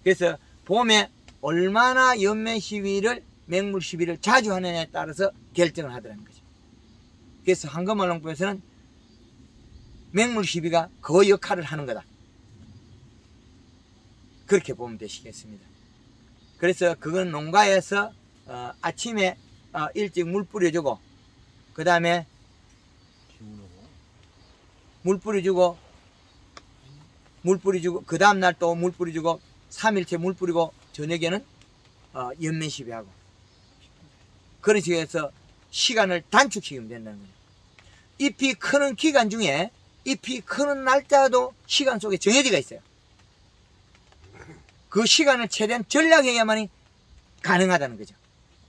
그래서 봄에 얼마나 연면시비를, 맹물시비를 자주 하느냐에 따라서 결정을 하더라는 거죠. 그래서 한금말농법에서는 맹물시비가 그 역할을 하는 거다. 그렇게 보면 되시겠습니다. 그래서 그건 농가에서 아침에 일찍 물 뿌려주고, 그 다음에 물 뿌려주고, 그 다음날 또 물 뿌려주고, 3일째 물 뿌리고, 저녁에는 연면 시비하고. 그런 식으로 해서 시간을 단축시키면 된다는 거예요. 잎이 크는 기간 중에 잎이 크는 날짜도 시간 속에 정해져 있어요. 그 시간을 최대한 전략해야만이 가능하다는 거죠.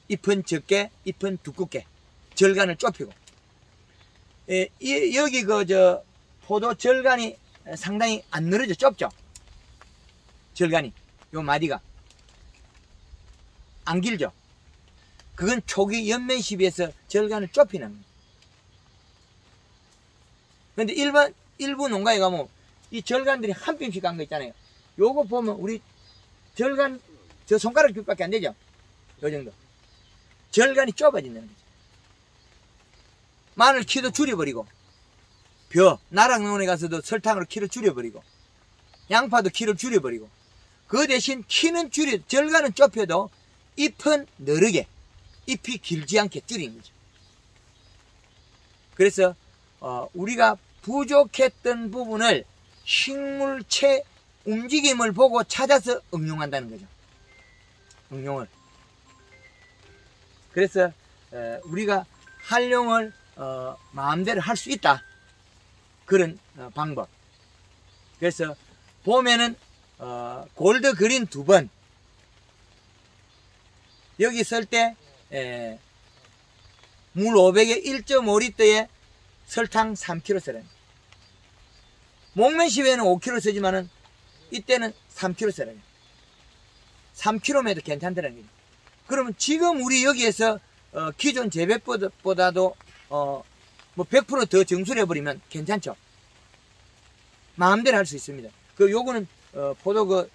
잎은 적게, 잎은 두껍게, 절간을 좁히고. 여기 포도 절간이 상당히 안 늘어져, 좁죠? 절간이, 요 마디가. 안 길죠? 그건 초기 연면 시비에서 절간을 좁히는 거예요. 근데 일부 농가에 가면 이 절간들이 한 뼘씩 간 거 있잖아요. 요거 보면 우리 절간, 저 손가락 距밖에 안 되죠? 요 정도. 절간이 좁아진다는 거죠. 마늘 키도 줄여버리고, 나락농원에 가서도 설탕으로 키를 줄여버리고, 양파도 키를 줄여버리고, 그 대신 키는 절간은 좁혀도 잎은 느르게, 잎이 길지 않게 줄인 거죠. 그래서 우리가 부족했던 부분을 식물체 움직임을 보고 찾아서 응용한다는 거죠. 응용을. 그래서 우리가 활용을 마음대로 할 수 있다. 그런 방법. 그래서 봄에는 골드 그린 2번, 여기 쓸 때 물 500에 1.5리터에 설탕 3kg 써라. 목면 시비에는 5kg 쓰지만은 이때는 3kg 써라. 3kg면 해도 괜찮다는 거죠. 그러면 지금 우리 여기에서 기존 재배보다도 뭐 100% 더 정수를 해버리면 괜찮죠. 마음대로 할 수 있습니다. 요거는 포도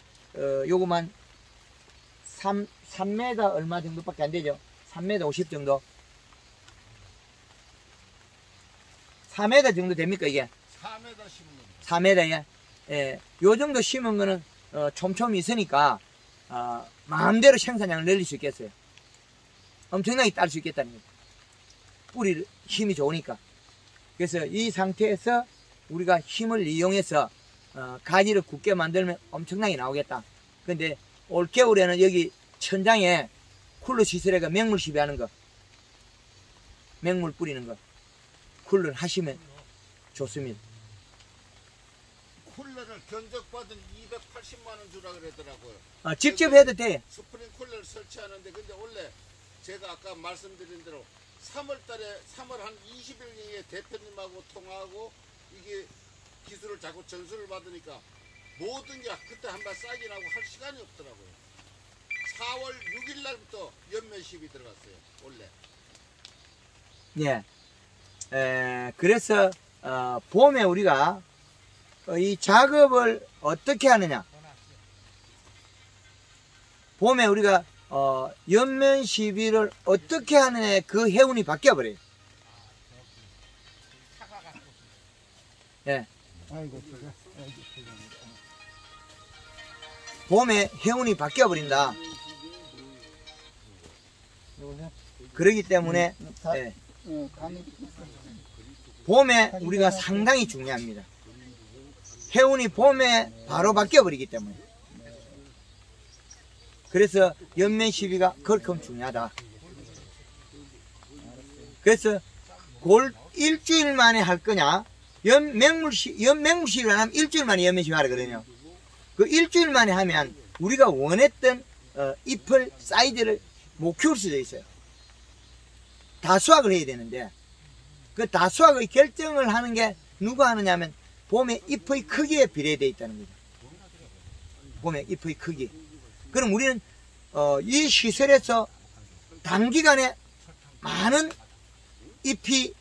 요거만 3m 얼마 정도밖에 안 되죠. 3m 50 정도. 4m 정도 됩니까, 이게? 4m 심는 거. 4m에. 예. 요 정도 심은 거는, 촘촘히 있으니까, 마음대로 생산량을 늘릴 수 있겠어요. 엄청나게 딸 수 있겠다는 거죠. 뿌리 힘이 좋으니까. 그래서 이 상태에서 우리가 힘을 이용해서, 가지를 굳게 만들면 엄청나게 나오겠다. 근데 올 겨울에는 여기 천장에 쿨러 시설해가 맹물 시비하는 거, 맹물 뿌리는 거, 쿨러를 하시면 좋습니다. 쿨러를 견적받은 280만원 주라 그러더라고요. 직접 해도 돼요. 스프링 쿨러를 설치하는데, 근데 원래 제가 아까 말씀드린 대로 3월 한 20일경에 대표님하고 통화하고 이게 기술을 자꾸 전수를 받으니까 모든 게 그때 한번 싹이 나고 할 시간이 없더라고요. 4월 6일 날부터 연면 시비 들어갔어요, 원래. 예. 그래서 봄에 우리가 이 작업을 어떻게 하느냐. 봄에 우리가 연면 시비를 어떻게 하느냐에 그 해운이 바뀌어 버려요. 예. 봄에 해운이 바뀌어 버린다. 그러기 때문에 예. 봄에 우리가 상당히 중요합니다. 해운이 봄에 바로 바뀌어 버리기 때문에. 그래서 연면 시비가 그렇게 중요하다. 그래서 일주일 만에 할 거냐, 맹물 시비를 하면 일주일 만에 연면 시비 하거든요. 그 일주일 만에 하면 우리가 원했던 잎을 사이즈를 못 키울 수도 있어요. 다수확을 해야 되는데, 그 다수확의 결정을 하는 게 누가 하느냐면 봄에 잎의 크기에 비례되어 있다는 거죠. 봄에 잎의 크기. 그럼 우리는 이 시설에서 단기간에 많은 잎이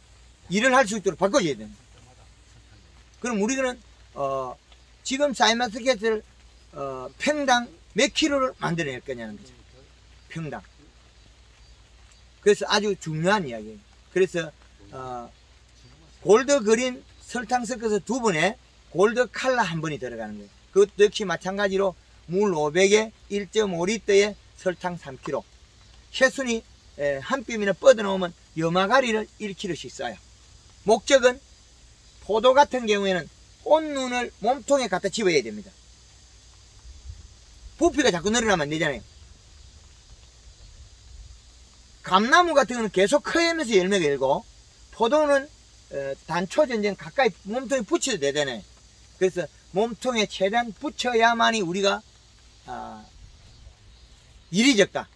일을 할 수 있도록 바꿔줘야 됩니다. 그럼 우리는 지금 샤인머스켓을 평당 몇 킬로를 만들어낼 거냐는 거죠. 평당. 그래서 아주 중요한 이야기예요. 그래서 골드 그린 설탕 섞어서 2번에 골드 칼라 1번이 들어가는 거예요. 그것도 역시 마찬가지로 물 500에 1.5리터에 설탕 3kg. 새순이 한 뼘이나 뻗어놓으면 염화가리를 1kg씩 써요. 목적은 포도 같은 경우에는 꽃눈을 몸통에 갖다 집어야 됩니다. 부피가 자꾸 늘어나면 안 되잖아요. 감나무 같은 경우는 계속 커야면서 열매가 열고, 포도는 단초전쟁 가까이 몸통에 붙여도 되잖아요. 그래서 몸통에 최대한 붙여야만이 우리가 일이 적다,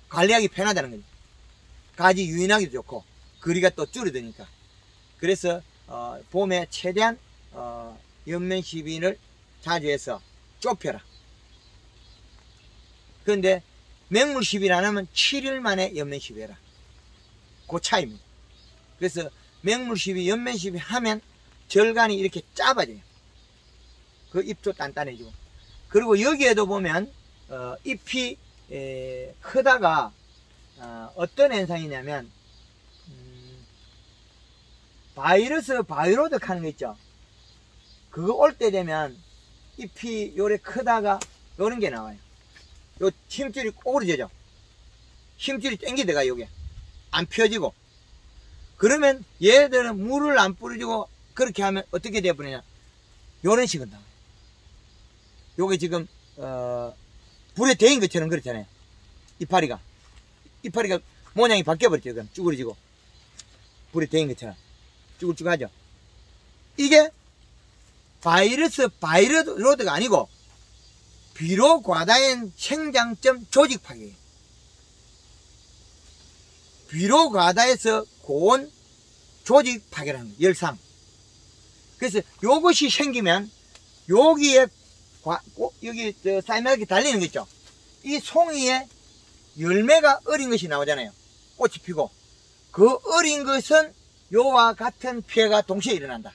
관리하기 편하다는 거죠. 가지 유인하기도 좋고 거리가 또 줄어드니까. 그래서 봄에 최대한 옆면 시빈을 자주 해서 좁혀라. 그런데 맹물 시빈 안 하면 7일 만에 옆면 시비해라. 그 차이입니다. 그래서 맹물 시비, 옆면 시비 하면 절간이 이렇게 짧아져요. 그 잎도 단단해지고. 그리고 여기에도 보면 잎이 크다가 어떤 현상이냐면 바이로드 하는 거 있죠. 그거 올 때 되면 잎이 요래 크다가 요런 게 나와요. 요 힘줄이 꼬부러져죠. 힘줄이 땡기 들어가. 요게 안 펴지고. 그러면 얘들은 물을 안 뿌려주고 그렇게 하면 어떻게 되어버리냐, 요런 식으로 나와요. 요게 지금 불에 데인 것처럼 그렇잖아요. 이파리가 모양이 바뀌어버렸죠. 그럼 쭈그러지고 불에 데인 것처럼 쭈글쭈글하죠. 이게 바이러드가 아니고 비료과다엔 생장점 조직 파괴예요. 비료과다에서 고온 조직 파괴라는 거예요. 열상. 그래서 요것이 생기면 여기에 여기 사이마르게 달리는 거 있죠. 이 송이에 열매가 어린 것이 나오잖아요. 꽃이 피고. 그 어린 것은 요와 같은 피해가 동시에 일어난다.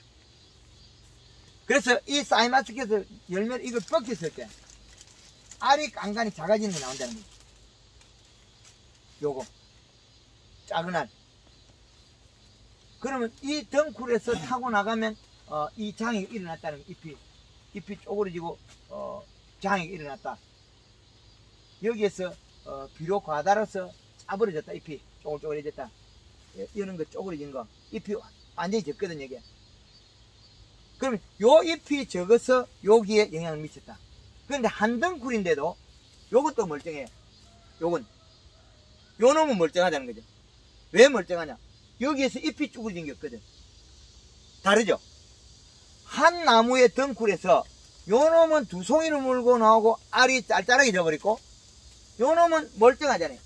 그래서 이 사이마스켓에서 열매를 이걸 벗겼을 때 알이 간간히 작아지는 게 나온다는 거죠. 요거 작은 알. 그러면 이 덩쿨에서 타고 나가면 이 장이 일어났다는 거예요. 잎이 쪼그러지고 장이 일어났다. 여기에서 비료 과다로서 짜버려졌다. 잎이 쪼글쪼글해졌다. 이런 거 쪼그러진 거 잎이 완전히 적거든요. 이게. 그러면 요 잎이 적어서 여기에 영향을 미쳤다. 그런데 한 덩쿨인데도 요것도 멀쩡해요. 요 놈은 멀쩡하다는 거죠. 왜 멀쩡하냐? 여기에서 잎이 쭈그러진 게 없거든. 다르죠? 한 나무의 덩쿨에서 요 놈은 두 송이를 물고 나오고 알이 짤짤하게 져버리고, 요 놈은 멀쩡하잖아요.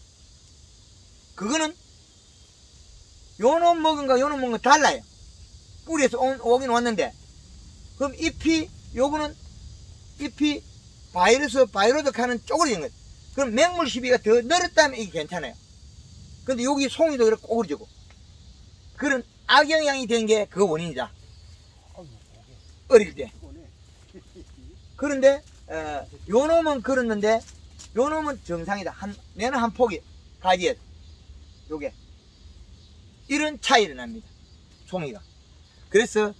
그거는 요 놈 먹은 거 요 놈 먹은 거 달라요. 뿌리에서 오긴 왔는데, 그럼 요거는 잎이 바이러드 하는 쪼그러진 거예요. 그럼 맹물 시비가 더 늘었다면 이게 괜찮아요. 근데 여기 송이도 이렇게 꼬그러지고, 그런 악영향이 된 게 그 원인이다. 어릴 때. 그런데 요 놈은 그렇는데 요 놈은 정상이다. 내는 한 폭이 가지에 요게 이런 차이가 납니다. 송이가. 그래서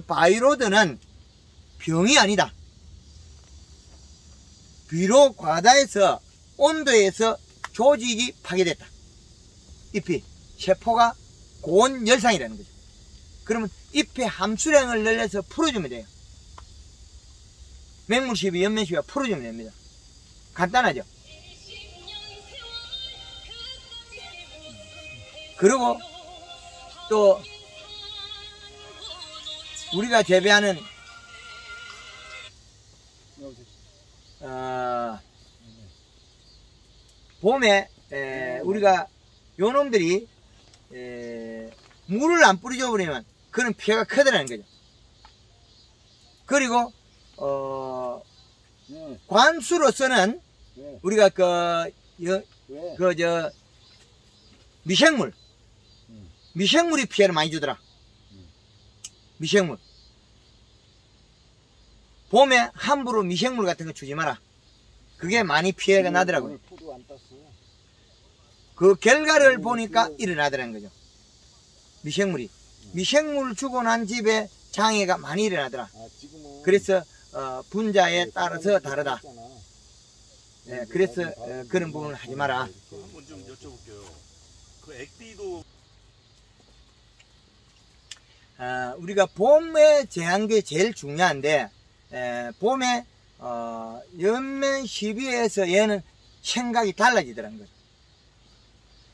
바이로드는 병이 아니다. 비료 과다해서 온도에서 조직이 파괴됐다. 잎이 세포가 고온 열상이라는 거죠. 그러면 잎의 함수량을 늘려서 풀어주면 돼요. 맹물시비, 연면시비가 풀어주면 됩니다. 간단하죠. 그리고 또 우리가 재배하는 봄에 우리가 요 놈들이 물을 안 뿌려줘 버리면 그런 피해가 크더라는 거죠. 그리고 관수로서는 우리가 미생물이 피해를 많이 주더라. 미생물. 봄에 함부로 미생물 같은 거 주지 마라. 그게 많이 피해가 나더라고요. 그 결과를 보니까 일어나더라는 거죠. 미생물 주고 난 집에 장애가 많이 일어나더라. 그래서 분자에 따라서 다르다. 그래서 그런 부분을 하지 마라. 한번 좀 여쭤볼게요. 그 액비도 우리가 봄에 제한 게 제일 중요한데, 봄에 연면 시비에서 얘는 생각이 달라지더라는 거죠.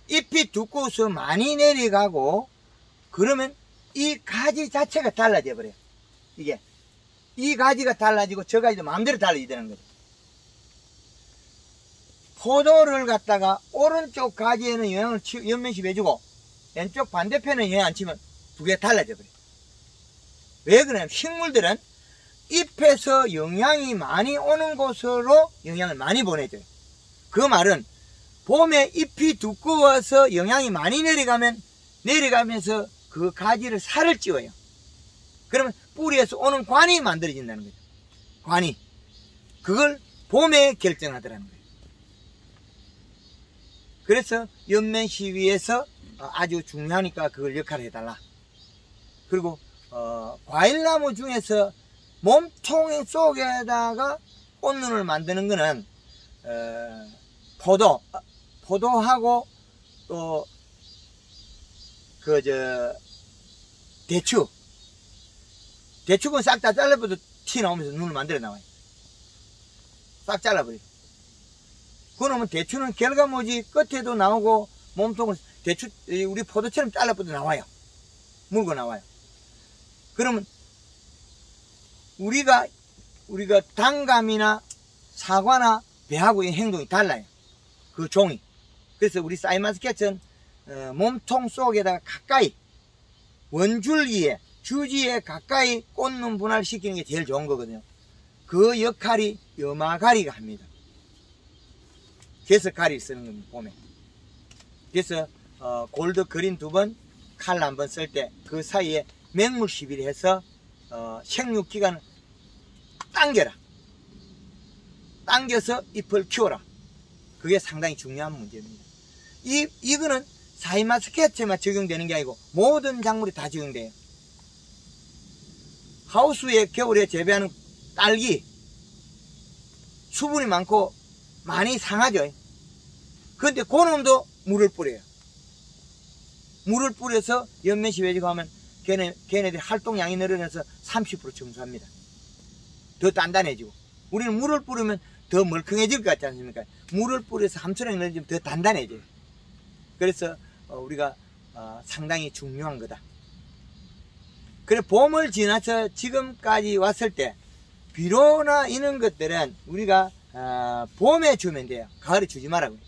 잎이 두꺼워서 많이 내려가고, 그러면 이 가지 자체가 달라져 버려요. 이게 이 가지가 달라지고 저 가지도 마음대로 달라지더라는 거죠. 포도를 갖다가 오른쪽 가지에는 영향을 연면시비 해주고 왼쪽 반대편에 영향 안 치면 두 개 달라져 버려요. 왜 그러냐면 식물들은 잎에서 영양이 많이 오는 곳으로 영양을 많이 보내줘요. 그 말은 봄에 잎이 두꺼워서 영양이 많이 내려가면서 그 가지를 살을 찌워요. 그러면 뿌리에서 오는 관이 만들어진다는 거죠. 관이. 그걸 봄에 결정하더라는 거예요. 그래서 연면 시위에서 아주 중요하니까 그걸 역할을 해달라. 그리고 과일나무 중에서 몸통 속에다가 꽃눈을 만드는 거는 포도하고 또 대추는 싹 다 잘라버려 티 나오면서 눈을 만들어 나와요. 싹 잘라버려. 그러면 대추는 결과물이 끝에도 나오고 몸통을 우리 포도처럼 잘라버려 나와요. 물고 나와요. 그러면 우리가 단감이나 사과나 배하고의 행동이 달라요. 그 종이. 그래서 우리 사이마스켓은 몸통 속에다가 가까이 원줄기에 주지에 가까이 꽃눈 분할시키는 게 제일 좋은 거거든요. 그 역할이 여마가리가 합니다. 그래서 가리 쓰는 겁니다. 봄에. 그래서 골드 그린 2번, 칼라 1번 쓸 때 그 사이에 맹물 시비를 해서 생육 기간을 당겨서 잎을 키워라. 그게 상당히 중요한 문제입니다. 이거는 사이마스켓에만 적용되는 게 아니고 모든 작물이 다 적용돼요. 하우스에 겨울에 재배하는 딸기 수분이 많고 많이 상하죠. 그런데 그놈도 물을 뿌려요. 물을 뿌려서 연면시 해주고 하면 걔네들이 활동량이 늘어나서 30% 증수합니다. 더 단단해지고. 우리는 물을 뿌리면 더 멀컹해질 것 같지 않습니까? 물을 뿌려서 함수량이 늘어지면 더 단단해져요. 그래서 우리가 상당히 중요한 거다. 그래 봄을 지나서 지금까지 왔을 때 비료나 이런 것들은 우리가 봄에 주면 돼요. 가을에 주지 말라고요.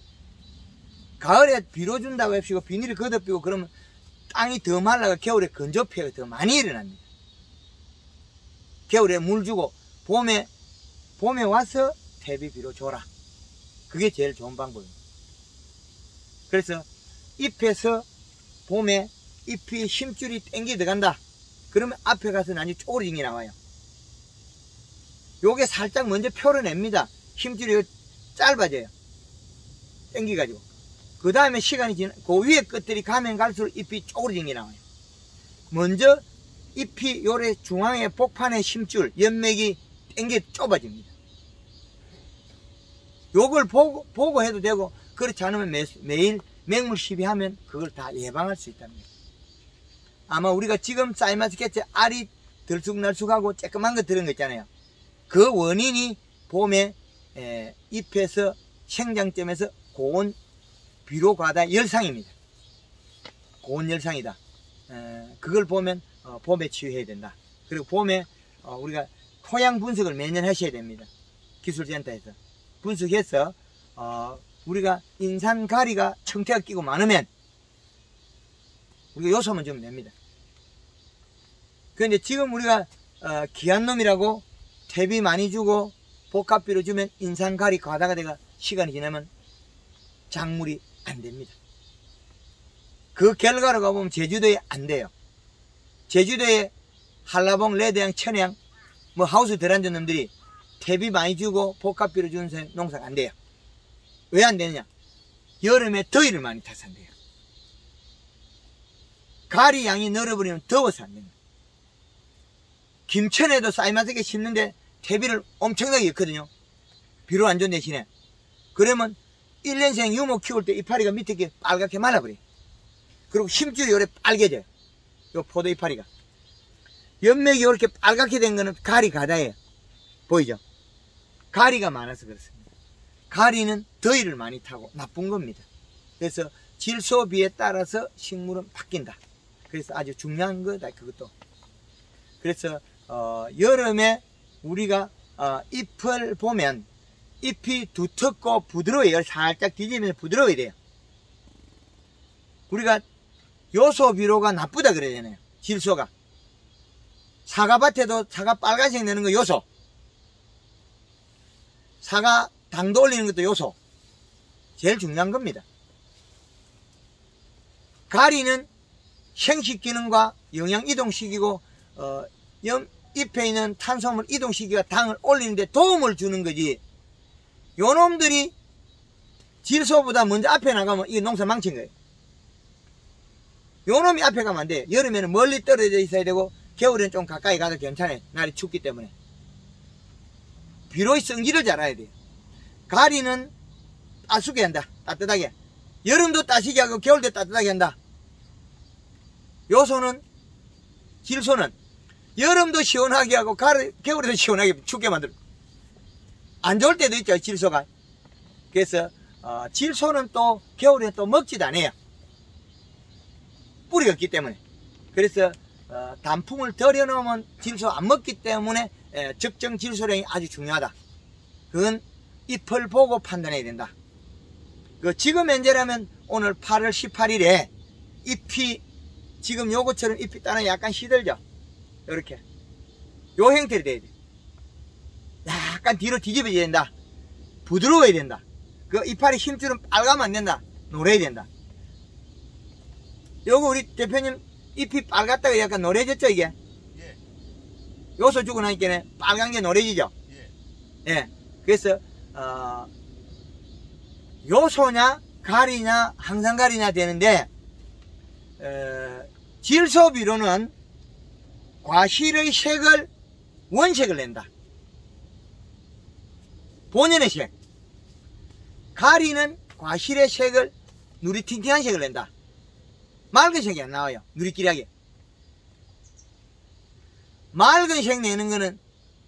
가을에 비료 준다고 해시고 비닐을 걷어삐고 그러면 땅이 더 말라가 겨울에 건조폐가 더 많이 일어납니다. 겨울에 물 주고 봄에 와서 퇴비 비료 줘라. 그게 제일 좋은 방법입니다. 그래서 잎에서 봄에 잎이 힘줄이 땡겨 들어간다. 그러면 앞에 가서 나중에 쪼그러진 게 나와요. 요게 살짝 먼저 표현냅니다. 힘줄이 짧아져요. 땡겨가지고. 그 다음에 시간이 그 위에 끝들이 가면 갈수록 잎이 쪼그러진 게 나와요. 먼저 잎이 요래 중앙에 복판에 힘줄, 연맥이 땡겨 좁아집니다. 요걸 보고 해도 되고, 그렇지 않으면 매일 맹물 시비하면 그걸 다 예방할 수 있답니다. 아마 우리가 지금 사이마스켓에 알이 들쑥날쑥하고 쬐끄만 거 들은 거 있잖아요. 그 원인이 봄에 잎에서 생장점에서 고온 비료 과다 열상입니다. 고온 열상이다. 그걸 보면 봄에 치유해야 된다. 그리고 봄에 우리가 토양 분석을 매년 하셔야 됩니다. 기술센터에서 분석해서 우리가 인산가리가 청태가 끼고 많으면 우리가 요소만 주면 됩니다. 그런데 지금 우리가 귀한 놈이라고 퇴비 많이 주고 복합비료 주면 인산가리 과다가 돼가 시간이 지나면 작물이 안 됩니다. 그 결과로 가보면 제주도에 안 돼요. 제주도에 한라봉, 레드향, 천혜향 하우스 들어앉은 놈들이 퇴비 많이 주고 복합비료 주는 농사가 안 돼요. 왜 안 되느냐? 여름에 더위를 많이 타서 안 돼요. 가리 양이 늘어버리면 더워서 안 됩니다. 김천에도 사이마스켓 심는데 퇴비를 엄청나게 넣거든요. 비료 안 좋은 대신에. 그러면 1년생 유모 키울 때 이파리가 밑에 게 빨갛게 말라버려. 그리고 심줄이 요래 빨개져요. 요 포도 이파리가. 연맥이 이렇게 빨갛게 된 거는 가리 가다예요. 보이죠? 가리가 많아서 그렇습니다. 가리는 더위를 많이 타고 나쁜 겁니다. 그래서 질소비에 따라서 식물은 바뀐다. 그래서 아주 중요한 거다, 그것도. 그래서 여름에 우리가 잎을 보면 잎이 두텁고 부드러워요. 살짝 뒤지면 부드러워야 돼요. 우리가 요소 비료가 나쁘다 그러잖아요. 질소가. 사과밭에도 사과 빨간색 내는 거 요소. 사과 당도 올리는 것도 요소. 제일 중요한 겁니다. 가리는 생식 기능과 영양 이동시키고 잎에 있는 탄수화물 이동시키가 당을 올리는데 도움을 주는 거지. 요놈들이 질소보다 먼저 앞에 나가면 이게 농사 망친 거예요. 요놈이 앞에 가면 안 돼. 여름에는 멀리 떨어져 있어야 되고 겨울에는 좀 가까이 가도 괜찮아요. 날이 춥기 때문에. 비료의 성질을 잘 알아야 돼요. 가리는 따숩게 한다. 따뜻하게. 여름도 따시게 하고 겨울도 따뜻하게 한다. 요소는, 질소는 여름도 시원하게 하고 겨울에도 시원하게 춥게 만들어. 안 좋을 때도 있죠, 질소가. 그래서 질소는 또 겨울에 또 먹지도 않아요. 뿌리가 없기 때문에. 그래서 단풍을 들여놓으면 질소 안 먹기 때문에 적정 질소량이 아주 중요하다. 그건 잎을 보고 판단해야 된다. 지금 현재라면 오늘 8월 18일에 잎이 지금 요것처럼 잎이 따는 약간 시들죠. 요렇게 요 형태로 돼야 돼. 약간 뒤로 뒤집어져야 된다. 부드러워야 된다. 그 이파리 힘줄은 빨가면 안 된다. 노래야 된다. 요거 우리 대표님 잎이 빨갛다가 약간 노래졌죠 이게? 예. 요소 주고 나니까 빨간 게 노래지죠? 예. 예. 그래서 요소냐 가리냐 항상 가리냐 되는데 질소비료는 과실의 색을 원색을 낸다. 본연의 색. 가리는 과실의 색을 누리팅팅한 색을 낸다. 맑은 색이 안 나와요. 누리끼리하게. 맑은 색 내는 거는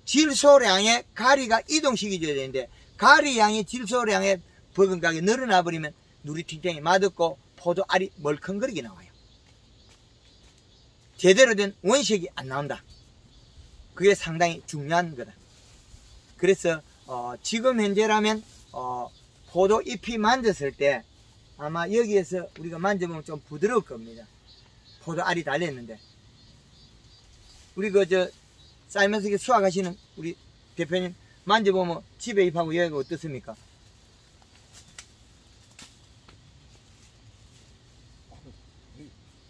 질소량의 가리가 이동시켜줘야 되는데 가리양이 질소량에 버금가게 늘어나 버리면 누리팅팅이 맛없고 포도알이 멀컹거리게 나와요. 제대로 된 원색이 안 나온다. 그게 상당히 중요한 거다. 그래서 지금 현재라면 포도 잎이 만졌을 때 아마 여기에서 우리가 만져보면 좀 부드러울 겁니다. 포도 알이 달렸는데 우리 쌀면서 수확하시는 우리 대표님 만져보면 집에 잎하고 여기가 어떻습니까?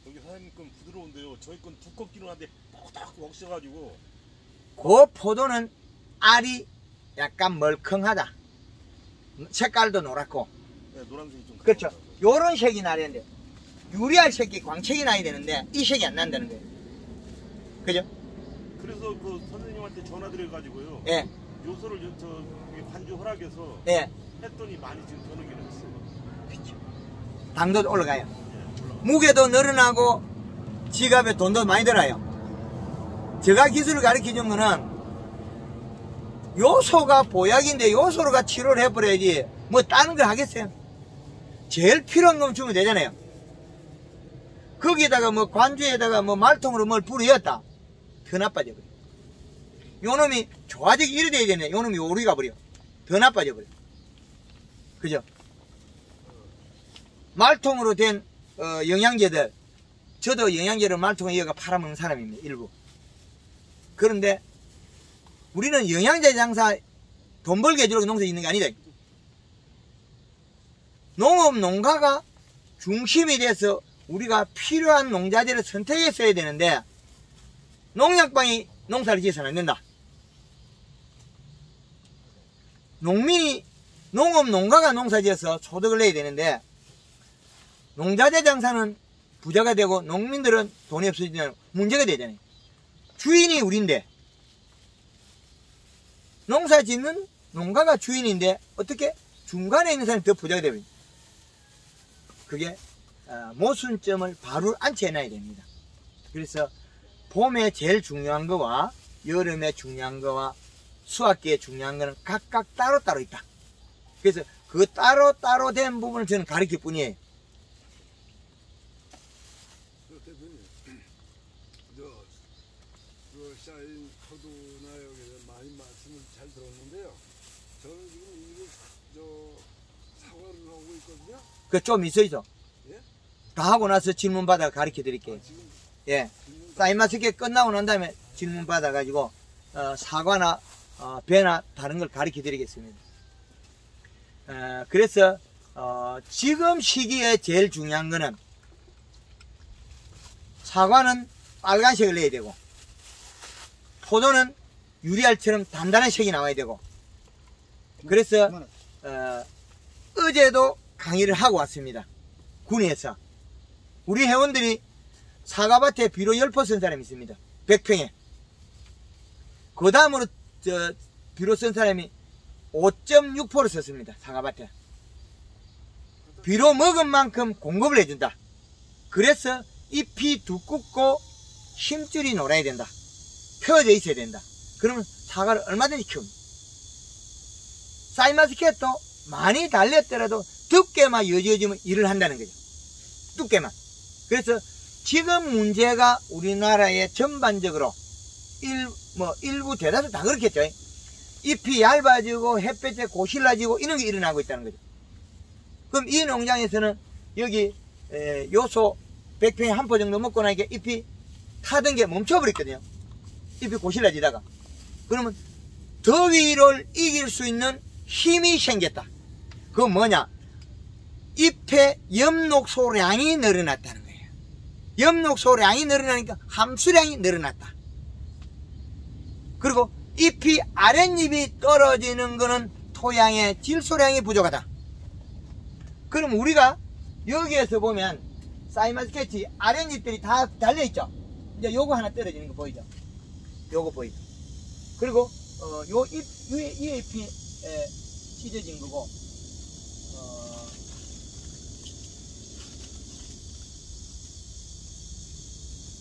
여기 사장님 건 부드러운데요. 저희 건 두껍기는 한데 퍽퍽 먹셔가지고. 그 포도는 알이 약간 멀컹하다. 색깔도 노랗고. 네, 노란색이 좀. 그렇죠. 요런 색이 나야 되는데 유리알 색이 광책이 나야 되는데 이 색이 안 난다는 거예요. 그죠? 그래서 그 선생님한테 전화드려가지고요. 예. 요소를 관주 허락해서 예. 했더니 많이 지금 변하기는 했어요. 당도 올라가요. 무게도 늘어나고 지갑에 돈도 많이 들어요. 제가 기술을 가르쳐 준 거는 요소가 보약인데 요소로가 치료를 해버려야지 뭐 다른 걸 하겠어요? 제일 필요한 건 주면 되잖아요. 거기에다가 뭐 관주에다가 뭐 말통으로 뭘 불어였다. 더 나빠져 버려. 요놈이 좋아지기 이래 돼야 되네. 요놈이 오리 가버려. 더 나빠져 버려. 그죠? 말통으로 된 영양제들, 저도 영양제를 말통에 이어가 팔아먹는 사람입니다. 일부. 그런데 우리는 영양제 장사 돈 벌게 해주려고 농사에 있는 게 아니다. 농업 농가가 중심이 돼서 우리가 필요한 농자재를 선택했어야 되는데 농약방이 농사를 지어서는 안 된다. 농민이 농업 농가가 농사 지어서 소득을 내야 되는데 농자재 장사는 부자가 되고 농민들은 돈이 없어지면 문제가 되잖아요. 주인이 우린데 농사 짓는 농가가 주인인데 어떻게 중간에 있는 사람이 더 부자가 됩니다. 그게 모순점을 바로 안치해놔야 됩니다. 그래서 봄에 제일 중요한 거와 여름에 중요한 거와 수학기에 중요한 거는 각각 따로따로 있다. 그래서 그 따로따로 된 부분을 저는 가르칠 뿐이에요. 대표님, 쌓인 포도나 여기에 많이 말씀을 잘 들었는데요. 저는 지금 이거 사과를 하고 있거든요. 그 좀 있어요. 예? 다 하고 나서 질문 받아 가르쳐 드릴게요. 지금 예. 사이마스케 끝나고 난 다음에 질문 받아 가지고 사과나 배나 다른 걸 가르쳐 드리겠습니다. 그래서 지금 시기에 제일 중요한 거는 사과는 빨간색을 내야 되고 포도는 유리알처럼 단단한 색이 나와야 되고 그래서 어제도 강의를 하고 왔습니다. 군에서 우리 회원들이 사과밭에 비료 10% 쓴 사람이 있습니다. 100평에. 그 다음으로 비료 쓴 사람이 5.6% 썼습니다. 사과밭에. 비료 먹은 만큼 공급을 해준다. 그래서 잎이 두껍고 힘줄이 놀아야 된다. 펴져 있어야 된다. 그러면 사과를 얼마든지 키웁니다. 사이마스켓도 많이 달렸더라도 두께만 여지어지면 일을 한다는 거죠. 두께만. 그래서 지금 문제가 우리나라의 전반적으로 일부 대다수 다 그렇겠죠. 잎이 얇아지고 햇볕에 고실라지고 이런 게 일어나고 있다는 거죠. 그럼 이 농장에서는 여기 요소 100평에 한 포 정도 먹고 나니까 잎이 타던 게 멈춰버렸거든요. 잎이 고실라지다가. 그러면 더위를 이길 수 있는 힘이 생겼다. 그건 뭐냐? 잎의 엽록소량이 늘어났다는 거예요. 엽록소량이 늘어나니까 함수량이 늘어났다. 그리고 잎이 아랫잎이 떨어지는 거는 토양의 질소량이 부족하다. 그럼 우리가 여기에서 보면 사이마스켓이 아랫잎들이 다 달려있죠. 이제 요거 하나 떨어지는 거 보이죠? 요거 보이죠? 그리고 요 잎 위에 잎이 찢어진 거고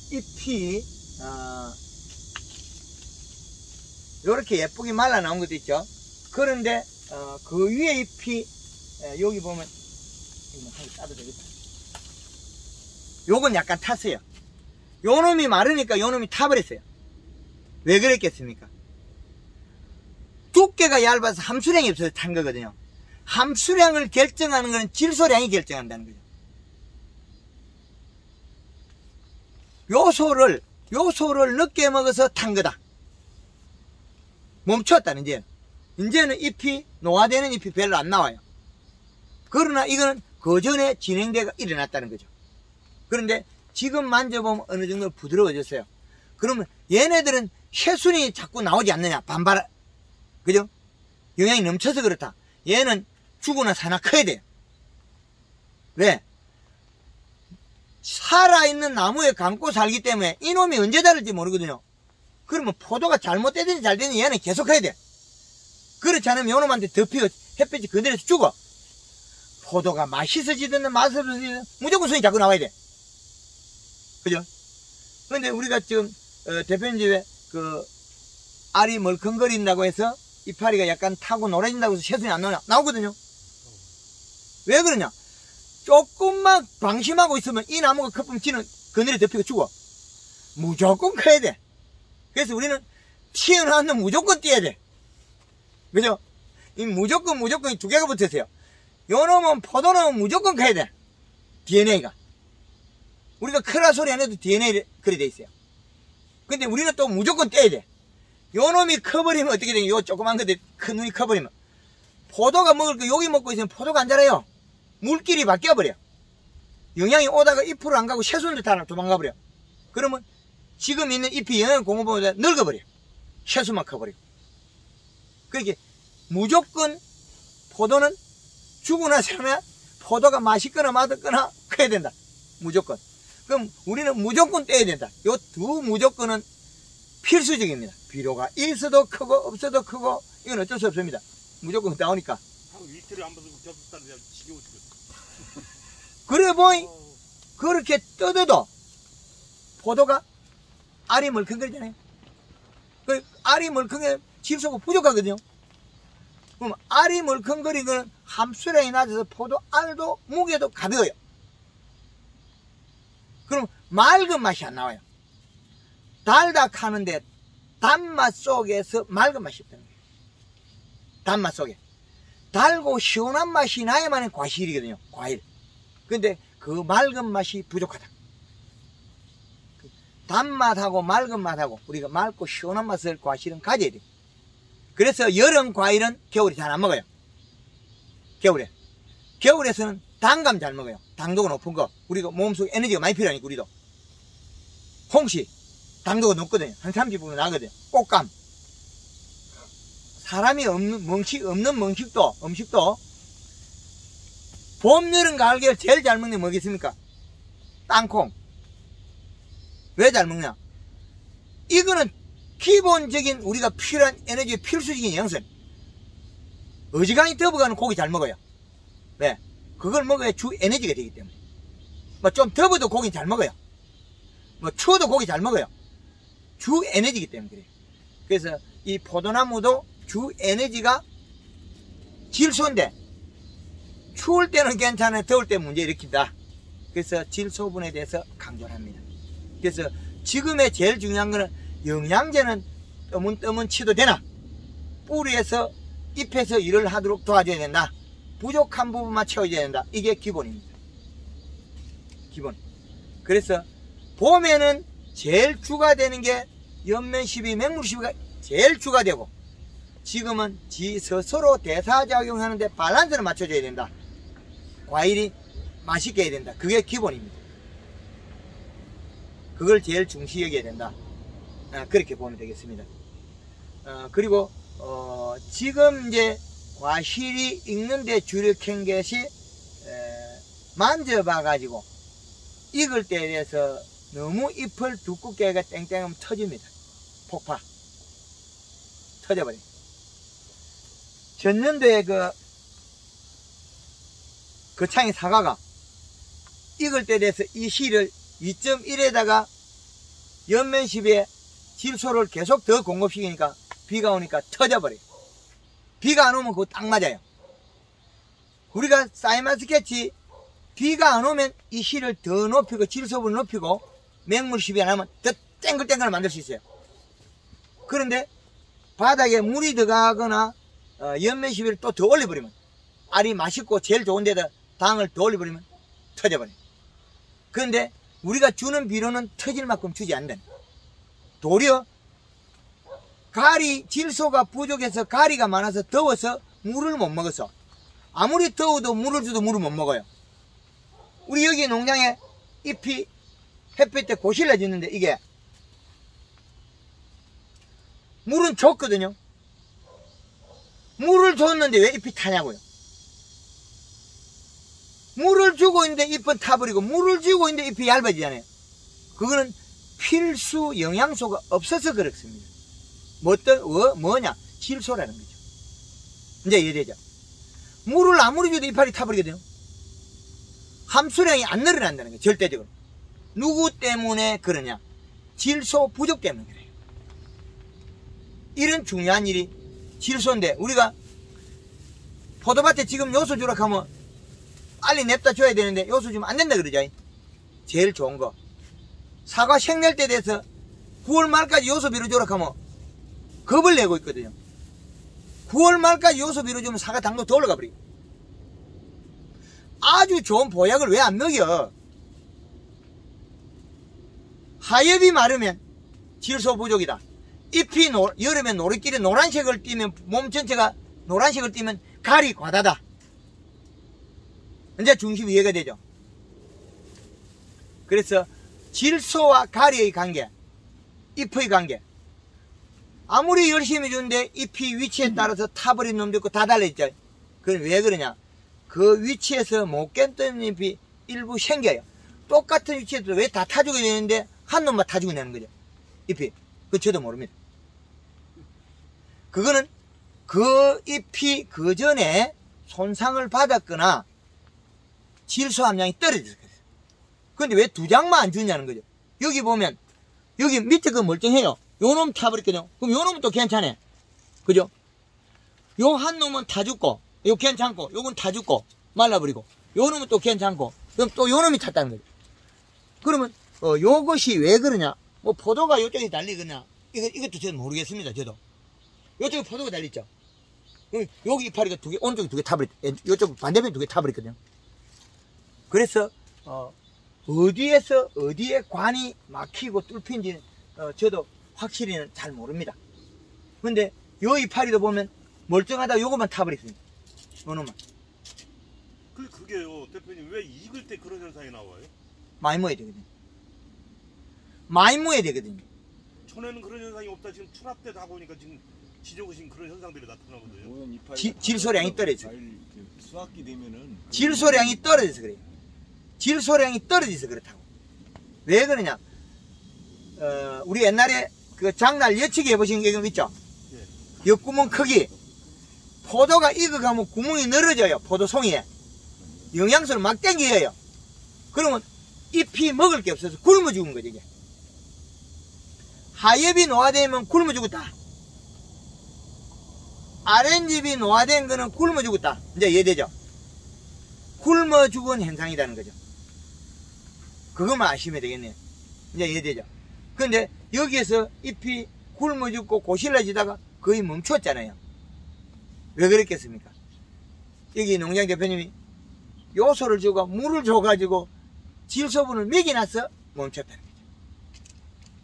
잎이 요렇게 예쁘게 말라 나온 것도 있죠. 그런데 그 위에 잎이 여기 보면 이거 한 개 따도 되겠다. 요건 약간 탔어요. 요 놈이 마르니까 요 놈이 타버렸어요. 왜 그랬겠습니까? 두께가 얇아서 함수량이 없어서 탄 거거든요. 함수량을 결정하는 것은 질소량이 결정한다는 거죠. 요소를 늦게 먹어서 탄 거다. 멈췄다는 이제는 잎이 노화되는 잎이 별로 안 나와요. 그러나 이거는 그 전에 진행대가 일어났다는 거죠. 그런데 지금 만져보면 어느 정도 부드러워졌어요. 그러면 얘네들은 새순이 자꾸 나오지 않느냐, 그죠? 영양이 넘쳐서 그렇다. 얘는 죽거나 사나 커야 돼요. 왜? 살아있는 나무에 감고 살기 때문에 이놈이 언제 자랄지 모르거든요. 그러면 포도가 잘못되든지 잘 되든지 얘는 계속 커야 돼. 그렇지 않으면 이놈한테 덮이고 햇볕이 그늘에서 죽어. 포도가 맛있어지든 맛없어지든 무조건 순이 자꾸 나와야 돼. 그죠? 근데 우리가 지금 대표님 집에 그 알이 멀컹거린다고 해서 이파리가 약간 타고 노래진다고 해서 새순이 안 나오냐? 나오거든요. 왜 그러냐? 조금만 방심하고 있으면 이 나무가 커프면 지는 그늘에 덮이고 죽어. 무조건 커야 돼. 그래서 우리는 튀어나온 놈 무조건 띄어야 돼. 그죠? 이 무조건 두 개가 붙었어요. 요 놈은 포도는 무조건 커야 돼. DNA가. 우리가 크라 소리 안 해도 DNA 그래 돼 있어요. 근데 우리는 또 무조건 떼야 돼. 요 놈이 커버리면 어떻게 돼? 요 조그만 건데 큰 눈이 커버리면 포도가 먹을 거 여기 먹고 있으면 포도가 안 자라요. 물길이 바뀌어버려. 영양이 오다가 잎으로 안 가고 새순도 다 도망가버려. 그러면 지금 있는 잎이 영양 공급보다 늙어버려. 새순만 커버리고. 그러니까 무조건 포도는 죽으나 살아나 포도가 맛있거나 맛없거나 커야 된다. 무조건. 그럼 우리는 무조건 떼야 된다. 요 두 무조건은 필수적입니다. 비료가 있어도 크고 없어도 크고 이건 어쩔 수 없습니다. 무조건 나오니까. 하루 이틀에 한 번씩 겹쳤다는데 지겨워 죽겠어. 그래 보이 그렇게 뜯어도 포도가 알이 멀컹거리잖아요. 그 알이 멀컹해 질소가 부족하거든요. 그럼 알이 멀컹거리는 거는 함수량이 낮아서 포도 알도 무게도 가벼워요. 그럼 맑은 맛이 안 나와요. 달다 하는데 단맛 속에서 맑은 맛이 없다는 거예요. 단맛 속에 달고 시원한 맛이 나야만 과실이거든요. 과일. 근데 그 맑은 맛이 부족하다. 단맛하고 맑은 맛하고 우리가 맑고 시원한 맛을 과실은 가져야 돼요. 그래서 여름 과일은 겨울에 잘 안 먹어요. 겨울에서는 단감 잘 먹어요. 당도가 높은 거. 우리가 몸속에 에너지가 많이 필요하니까 우리도. 홍시 당도가 높거든요. 한 30% 나거든요. 꽃감. 사람이 없는 음식도 봄, 여름, 가을, 겨울 제일 잘 먹는 게 뭐겠습니까? 땅콩. 왜 잘 먹냐? 이거는 기본적인 우리가 필요한 에너지의 필수적인 영양. 어지간히 더워가는 고기 잘 먹어요. 왜? 그걸 먹어야 주 에너지가 되기 때문에. 뭐 좀 더워도 고기 잘 먹어요. 뭐 추워도 고기 잘 먹어요. 주 에너지이기 때문에 그래요. 그래서 이 포도나무도 주 에너지가 질소인데 추울 때는 괜찮아요. 더울 때 문제 일으킨다. 그래서 질소분에 대해서 강조를 합니다. 그래서 지금의 제일 중요한 거는 영양제는 뜨문 치도 되나 뿌리에서 잎에서 일을 하도록 도와줘야 된다. 부족한 부분만 채워줘야 된다. 이게 기본입니다. 기본. 그래서 봄에는 제일 주가 되는 게 연면시비, 맹물시비가 제일 주가 되고 지금은 지 스스로 대사작용하는데 밸런스를 맞춰줘야 된다. 과일이 맛있게 해야 된다. 그게 기본입니다. 그걸 제일 중시 여겨야 된다. 그렇게 보면 되겠습니다. 그리고 지금 이제 과실이 익는데 주력한 것이 만져봐 가지고 익을 때에 대해서 너무 잎을 두껍게 해가 땡땡하면 터집니다. 폭파 터져버려요. 전년도에 거창의 사과가 익을 때에 대해서 이 실을 2.1에다가 연면십에 질소를 계속 더 공급시키니까 비가 오니까 터져버려요. 비가 안 오면 그거 딱 맞아요. 우리가 사이마스케치 비가 안 오면 이 실을 더 높이고 질소분을 높이고 맹물십이 안 하면 더 땡글땡글 만들 수 있어요. 그런데 바닥에 물이 들어가거나 연면시비를 또 더 올려버리면 알이 맛있고 제일 좋은 데다 당을 더 올려버리면 터져버려요. 그런데 우리가 주는 비료는 터질 만큼 주지 않는다. 도리어 질소가 부족해서 가리가 많아서 더워서 물을 못 먹어서 아무리 더워도 물을 줘도 물을 못 먹어요. 우리 여기 농장에 잎이 햇빛 때 고실라지는데 이게 물은 줬거든요. 물을 줬는데 왜 잎이 타냐고요. 물을 주고 있는데 잎은 타버리고 물을 주고 있는데 잎이 얇아지잖아요. 그거는 필수 영양소가 없어서 그렇습니다. 뭐냐? 질소라는 거죠. 이제 이해되죠? 물을 아무리 줘도 이파리 타버리거든요. 함수량이 안 늘어난다는 거예요. 절대적으로. 누구 때문에 그러냐? 질소 부족 때문에 그래요. 이런 중요한 일이 질소인데 우리가 포도밭에 지금 요소 주라 하면 빨리 냅다 줘야 되는데 요소 주면 안 된다 그러죠. 제일 좋은 거 사과 생낼 때 돼서 9월 말까지 요소 비료 주라 하면 겁을 내고 있거든요. 9월 말까지 요소 비료 주면 사과 당도 더 올라가 버리고. 아주 좋은 보약을 왜 안 먹여? 하엽이 마르면 질소 부족이다. 잎이 여름에 노릇끼리 노란색을 띠면 몸 전체가 노란색을 띠면 가리 과다다. 이제 중심 이해가 되죠. 그래서 질소와 가리의 관계, 잎의 관계. 아무리 열심히 주는데 잎이 위치에 따라서 타버린 놈도 있고 다 달라있죠. 그건 왜 그러냐? 그 위치에서 못 깼던 잎이 일부 생겨요. 똑같은 위치에서 왜 다 타주게 되는데 한 놈만 타주게 되는 거죠. 잎이. 그거 저도 모릅니다. 그거는 그 잎이 그 전에 손상을 받았거나 질소 함량이 떨어졌어요. 근데 왜 2장만 안 주냐는 거죠. 여기 보면 여기 밑에 그 멀쩡해요. 요 놈 타버렸거든요. 그럼 요 놈은 또 괜찮아. 그죠? 요 한 놈은 타 죽고, 요 괜찮고, 요건 타 죽고, 말라버리고, 요 놈은 또 괜찮고, 그럼 또 요 놈이 탔다는 거죠. 그러면, 요것이 왜 그러냐? 뭐, 포도가 요쪽에 달리거나, 이것도 저는 모르겠습니다, 저도. 요쪽에 포도가 달렸죠. 그럼 여기 이파리가 2개, 오른쪽에 2개 타버렸, 요쪽 반대편에 2개 타버렸거든요. 그래서, 어디에 관이 막히고 뚫힌지, 저도 확실히는 잘 모릅니다. 근데, 요 이파리도 보면 멀쩡하다 요것만 타버렸습니다. 요놈만. 그게요, 대표님, 왜 익을 때 그런 현상이 나와요? 많이 모여야 되거든요. 많이 모여야 되거든요. 전에는 그런 현상이 없다. 지금 투납 때 다 보니까 지금 지저귀신 그런 현상들이 나타나거든요. 오는 이파리 질소량이 떨어져. 수확기 되면은 질소량이 떨어져서 그래요. 질소량이 떨어져서 그렇다고. 왜 그러냐? 우리 옛날에 그 장날 여치기 해보신 게 있죠? 옆구멍 크기. 포도가 익어가면 구멍이 늘어져요. 포도송이에. 영양소를 막 땡겨요. 그러면 잎이 먹을 게 없어서 굶어 죽은 거죠, 이게. 하엽이 노화되면 굶어 죽었다. 아랫잎이 노화된 거는 굶어 죽었다. 이제 이해되죠? 굶어 죽은 현상이라는 거죠. 그것만 아시면 되겠네요. 이제 이해되죠? 근데 여기에서 잎이 굶어 죽고 고실라지다가 거의 멈췄잖아요. 왜 그랬겠습니까? 여기 농장 대표님이 요소를 주고 물을 줘가지고 질소분을 먹여놔서 멈췄다는 거죠.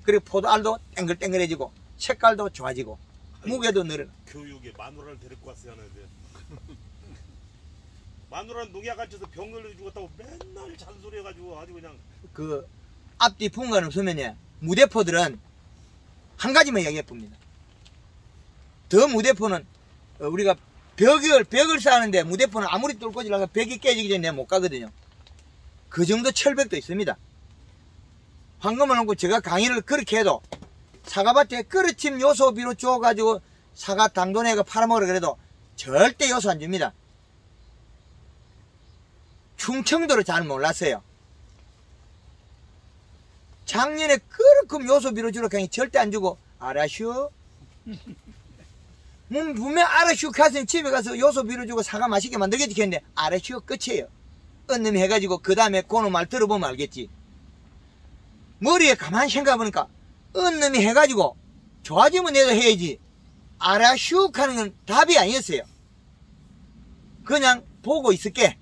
그리고 포도알도 땡글땡글해지고 색깔도 좋아지고 무게도 늘어나. 교육에 마누라를 데리고 왔어야 하는데 마누라는 농약 안 쳐서 병 걸려 죽었다고 맨날 잔소리해가지고 아주 그냥. 그 앞뒤 분간 없으면요 무대포들은 한 가지만 이야기해 봅니다. 더 무대포는 우리가 벽을 쌓는데 무대포는 아무리 뚫고 지나가 벽이 깨지기 전에 못 가거든요. 그 정도 철벽도 있습니다. 황금을 놓고 제가 강의를 그렇게 해도 사과밭에 끓여침 요소비로 줘가지고 사과 당도내가 팔아먹으라 그래도 절대 요소 안 줍니다. 충청도를 잘 몰랐어요. 작년에 그렇게 요소비로 주러 강의 절대 안 주고 알아슈? 분명 알아슈 가서 집에 가서 요소비로 주고 사과 맛있게 만들겠지 했는데 알아슈 끝이에요. 은놈이 해가지고 그 다음에 그놈 말 들어보면 알겠지. 머리에 가만히 생각해보니까 은놈이 해가지고 좋아지면 내도 해야지 알아슈 하는 건 답이 아니었어요. 그냥 보고 있을게.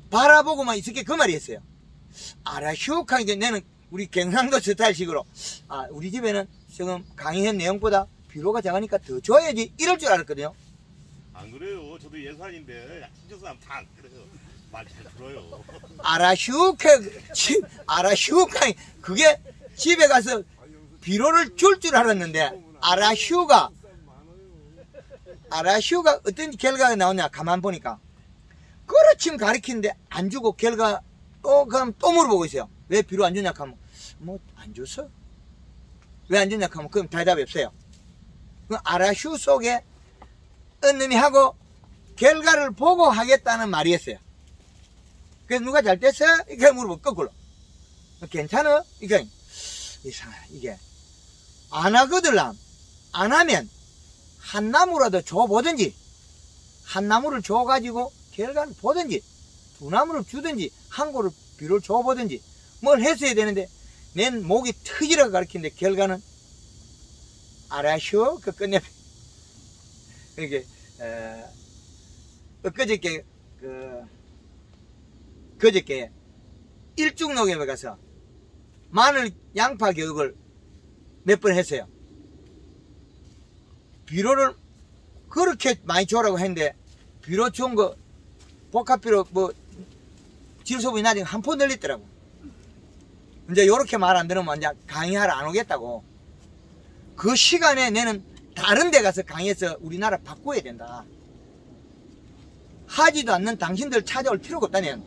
바라보고만 있을게 그 말이었어요. 알아슈 하니까 내는 우리 경상도 스타일식으로 우리 집에는 지금 강의한 내용보다 비료가 작으니까 더 줘야지 이럴 줄 알았거든요. 안 그래요. 저도 예산인데 신경 쓰면 다 안 그래요. 말 잘 들어요. 아라슈카 그게 집에 가서 비료를 줄 줄 알았는데 아라슈가 어떤 결과가 나오냐 가만 보니까 그렇지면 가르치는데 안 주고 결과 그럼 또 물어보고 있어요. 왜 비료 안 주냐 하면 뭐 안 줬어? 왜 안 주냐 하면 그럼 대답이 없어요. 그 아라슈 속에 은놈이 하고 결과를 보고 하겠다는 말이었어요. 그래서 누가 잘 됐어? 이렇게 물어보고 거꾸로 괜찮아? 이게 이게 안 하거들랑 안 하면 한 나무라도 줘보든지 한 나무를 줘가지고 결과를 보든지 두 나무를 주든지 한 고를 비료를 줘보든지 뭘 했어야 되는데 낸 목이 터지라고 가르치는데 결과는 알아쇼 그 끝내 이렇게 그저께 일중농협에 가서 마늘 양파 교육을 몇 번 했어요. 비료를 그렇게 많이 줘라고 했는데 비료 좋은 거 복합비료 뭐 질소분이 나중에 한 푼 늘리더라고. 이제 요렇게 말 안 들으면 이제 강의하러 안 오겠다고. 그 시간에 내는 다른 데 가서 강의해서 우리나라 바꿔야 된다. 하지도 않는 당신들 찾아올 필요가 없다네.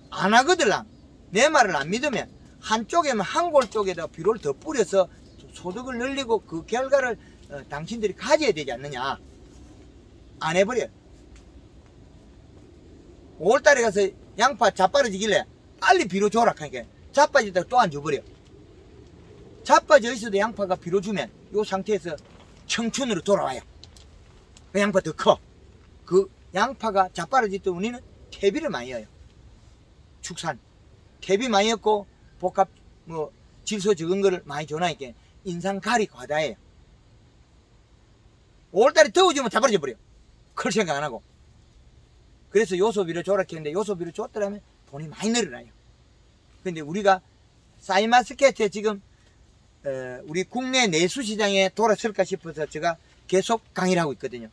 안 하거들랑 내 말을 안 믿으면 한쪽에만 한골 쪽에다 비료를 더 뿌려서 소득을 늘리고 그 결과를 당신들이 가져야 되지 않느냐. 안 해버려요. 5월달에 가서 양파 자빠져지길래 빨리 비료 줘라 하니까 자빠지다가 또 안 줘버려. 자빠져 있어도 양파가 비료 주면 이 상태에서 청춘으로 돌아와요. 그 양파 더 커. 그 양파가 자빠져질 때 우리는 퇴비를 많이 해요. 축산. 퇴비 많이 했고 복합 뭐 질소 적은 거를 많이 줘놔니까 인상갈이 과다해요. 5월달에 더워지면 자빠져 버려. 클 생각 안 하고. 그래서 요소비를 줘라 했는데 요소비를 줬더라면 돈이 많이 늘어나요. 근데 우리가 사이마스켓에 지금 우리 국내 내수 시장에 돌아설까 싶어서 제가 계속 강의를 하고 있거든요.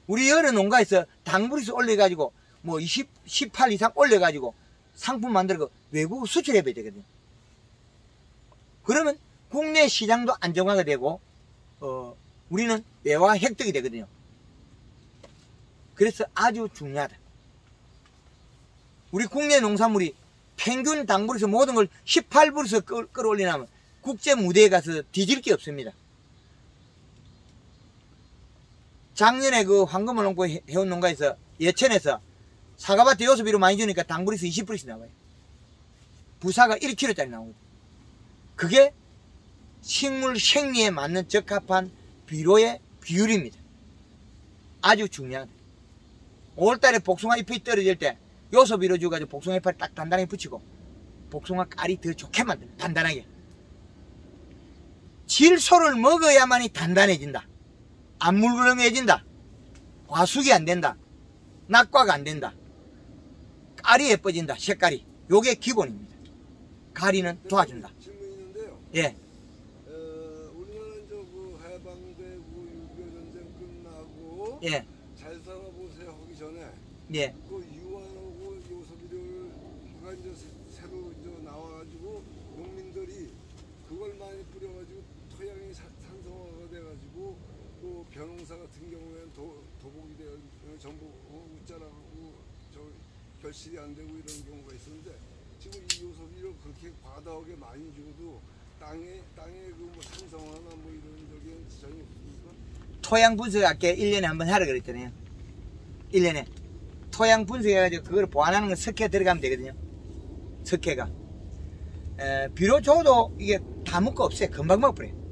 우리 여러 농가에서 당부리수 올려가지고 뭐 18 이상 올려가지고 상품 만들고 외국 수출해봐야 되거든요. 그러면 국내 시장도 안정화가 되고 우리는 외화 획득이 되거든요. 그래서 아주 중요하다. 우리 국내 농산물이 평균 당불에서 모든 걸 18불에서 끌어올리냐면 국제 무대에 가서 뒤질 게 없습니다. 작년에 그 황금을 농고 해운 농가에서 예천에서 사과밭에 요소비로 많이 주니까 당불에서 20불씩 나와요. 부사가 1kg짜리 나오거든요. 그게 식물 생리에 맞는 적합한 비료의 비율입니다. 아주 중요하다. 5월달에 복숭아 잎이 떨어질 때 요소비료 주가지고 복숭아 잎을 딱 단단하게 붙이고 복숭아 깔이 더 좋게 만듭니다. 단단하게. 질소를 먹어야만이 단단해진다. 안 물렁해진다. 과숙이 안 된다. 낙과가 안 된다. 깔이 예뻐진다. 색깔이. 요게 기본입니다. 가리는 도와준다. 질문이 있는데요. 예. 우리나라 이제 그 해방되고 6.25 전쟁 끝나고 예. 잘 살아보세요 하기 전에 예. 그 유한하고 요소비료가 이제 새로 이제 나와가지고 농민들이 그걸 많이 뿌려가지고 토양이 산성화가 돼가지고 또 벼농사 같은 경우에는 도복이 되어 전부 웃자라고 저 결실이 안 되고 이런 경우가 있었는데 지금 이 요소비료 그렇게 과다하게 많이 줘도 땅에 그 뭐 산성화나 뭐 이런 적인 지장이 없습니까? 토양 분석 아까 1년에 한번 하라 그랬잖아요. 1년에. 토양 분석해가지고 그걸 보완하는 건 석회 들어가면 되거든요. 석회가. 비료 줘도 이게 다 먹고 없어요. 금방 먹어버려요.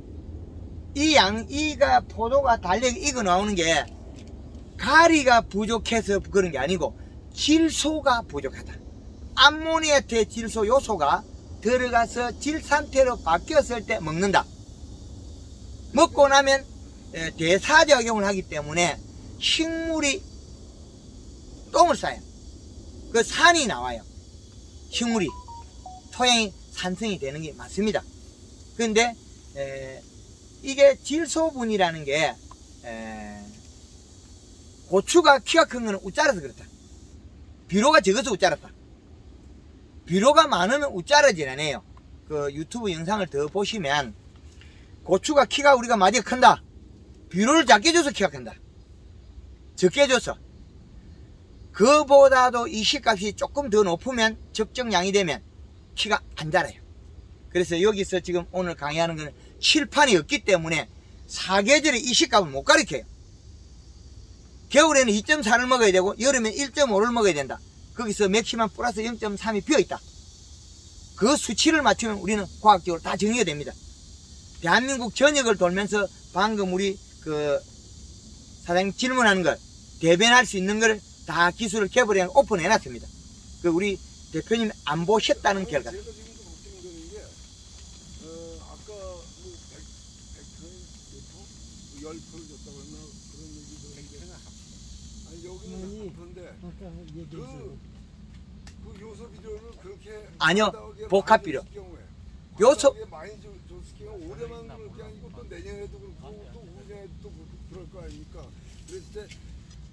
이가 포도가 달력이 익어 나오는 게 가리가 부족해서 그런 게 아니고 질소가 부족하다. 암모니아트 질소 요소가 들어가서 질 상태로 바뀌었을 때 먹는다. 먹고 나면 대사작용을 하기 때문에 식물이 똥을 싸요. 그 산이 나와요. 식물이 토양이 산성이 되는 게 맞습니다. 그런데 이게 질소분이라는 게 고추가 키가 큰 거는 웃자라서 그렇다. 비료가 적어서 웃자랐다. 비료가 많으면 웃자라질 않아요. 그 유튜브 영상을 더 보시면 고추가 키가 우리가 맞이가 큰다. 비료를 작게 줘서 키가 큰다. 적게 줘서. 그보다도 이식값이 조금 더 높으면 적정량이 되면 키가 안 자라요. 그래서 여기서 지금 오늘 강의하는 거는 칠판이 없기 때문에 사계절의 이식값을 못 가르쳐요. 겨울에는 2.4를 먹어야 되고 여름엔 1.5를 먹어야 된다. 거기서 맥시멈 플러스 0.3이 비어있다. 그 수치를 맞추면 우리는 과학적으로 다 정의가 됩니다. 대한민국 전역을 돌면서 방금 우리 그 사장님 질문하는 걸 대변할 수 있는 걸 다 기술을 개발해 오픈해놨습니다. 그 우리 대표님 안 보셨다는 결과. 제가 지금도 걱정되는 게 아까 뭐 100% 10% 줬다고 했나 그런 얘기도 했는데 아니 여기는 그런데 그 요소 비료를 그렇게 아니요, 복합 비료. 요소 요소- 많이 줬을 경우 올해만 그럴 게 아니고 또 내년에도 그렇고 또 후년에도 또 그럴 거 아닙니까? 그랬을 때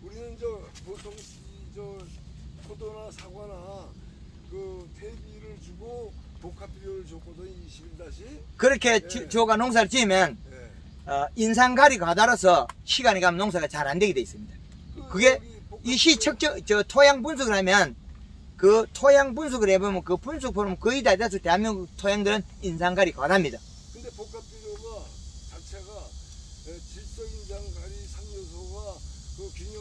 우리는 보통 포도나 사과나 그 퇴비를 주고 복합 비료를 줬거든 21다시. 그렇게 예. 조가 농사를 지으면 예. 인상갈이 과다로서 시간이 가면 농사가 잘 안 되게 돼 있습니다. 그게 저 토양 분석을 하면 그 토양 분석을 해보면 그 분석 보면 거의 다 돼서 대한민국 토양들은 인상갈이 과다입니다. 근데 복합 비료가 자체가 질소인장가리 3요소가 그 균형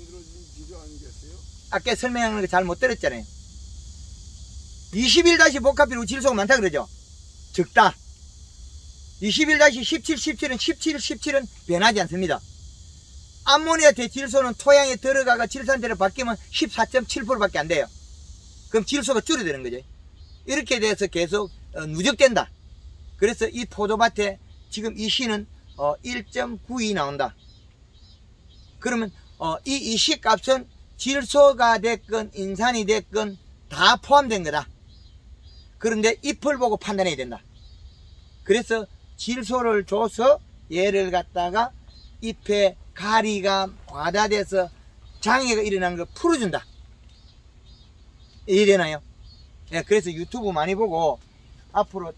만들어진 지조 아니겠어요? 아까 설명하는 거 잘 못 들었잖아요. 21-복합비로 질소가 많다 그러죠. 적다. 21-17, 17은 변하지 않습니다. 암모니아 대질소는 토양에 들어가가 질산제로 바뀌면 14.7%밖에 안 돼요. 그럼 질소가 줄어드는 거죠. 이렇게 돼서 계속 누적된다. 그래서 이 포도밭에 지금 이 시는 1.92 나온다. 그러면 이 시 값은 질소가 됐건 인산이 됐건 다 포함된 거다. 그런데 잎을 보고 판단해야 된다. 그래서 질소를 줘서 얘를 갖다가 잎에 가리가 과다돼서 장애가 일어나는 걸 풀어준다. 이해되나요? 예, 그래서 유튜브 많이 보고 앞으로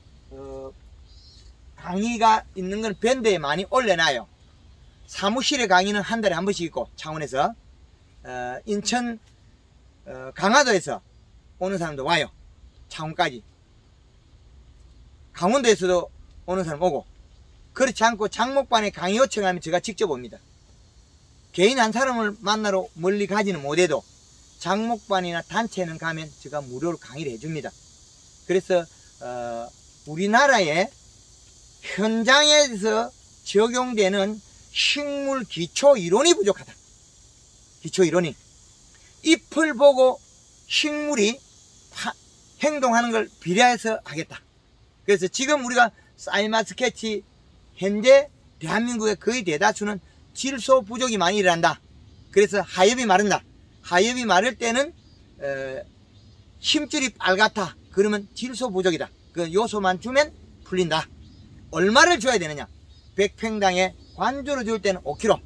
강의가 있는 건 밴드에 많이 올려놔요. 사무실에 강의는 한 달에 한 번씩 있고 창원에서 인천 강화도에서 오는 사람도 와요. 창원까지. 강원도에서도 오는 사람 오고. 그렇지 않고 장목반에 강의 요청하면 제가 직접 옵니다. 개인 한 사람을 만나러 멀리 가지는 못해도 장목반이나 단체는 가면 제가 무료로 강의를 해줍니다. 그래서 우리나라의 현장에서 적용되는 식물 기초 이론이 부족하다. 기초 이론이. 잎을 보고 식물이 행동하는 걸 비례해서 하겠다. 그래서 지금 우리가 사이마스케치 현재 대한민국의 거의 대다수는 질소 부족이 많이 일어난다. 그래서 하엽이 마른다. 하엽이 마를 때는 심줄이 빨갛다. 그러면 질소 부족이다. 그 요소만 주면 풀린다. 얼마를 줘야 되느냐? 100평당에 관주로 줄 때는 5kg.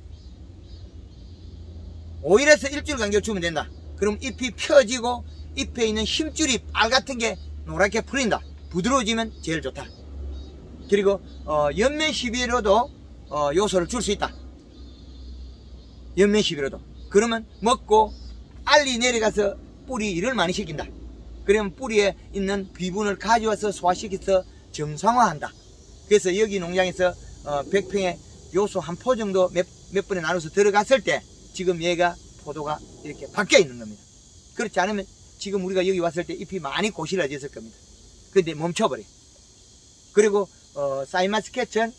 5일에서 일주일 간격으로 주면 된다. 그럼 잎이 펴지고 잎에 있는 힘줄이 빨갛은 게 노랗게 풀린다. 부드러워지면 제일 좋다. 그리고 연면 시비로도 요소를 줄 수 있다. 연면 시비로도. 그러면 먹고 알리 내려가서 뿌리 일을 많이 시킨다. 그러면 뿌리에 있는 비분을 가져와서 소화시켜서 정상화한다. 그래서 여기 농장에서 100평에 요소 한 포 정도 몇 번에 나눠서 들어갔을 때 지금 얘가 포도가 이렇게 바뀌어 있는 겁니다. 그렇지 않으면 지금 우리가 여기 왔을 때 잎이 많이 고실라졌을 겁니다. 근데 멈춰버려. 그리고 사이마스케츠는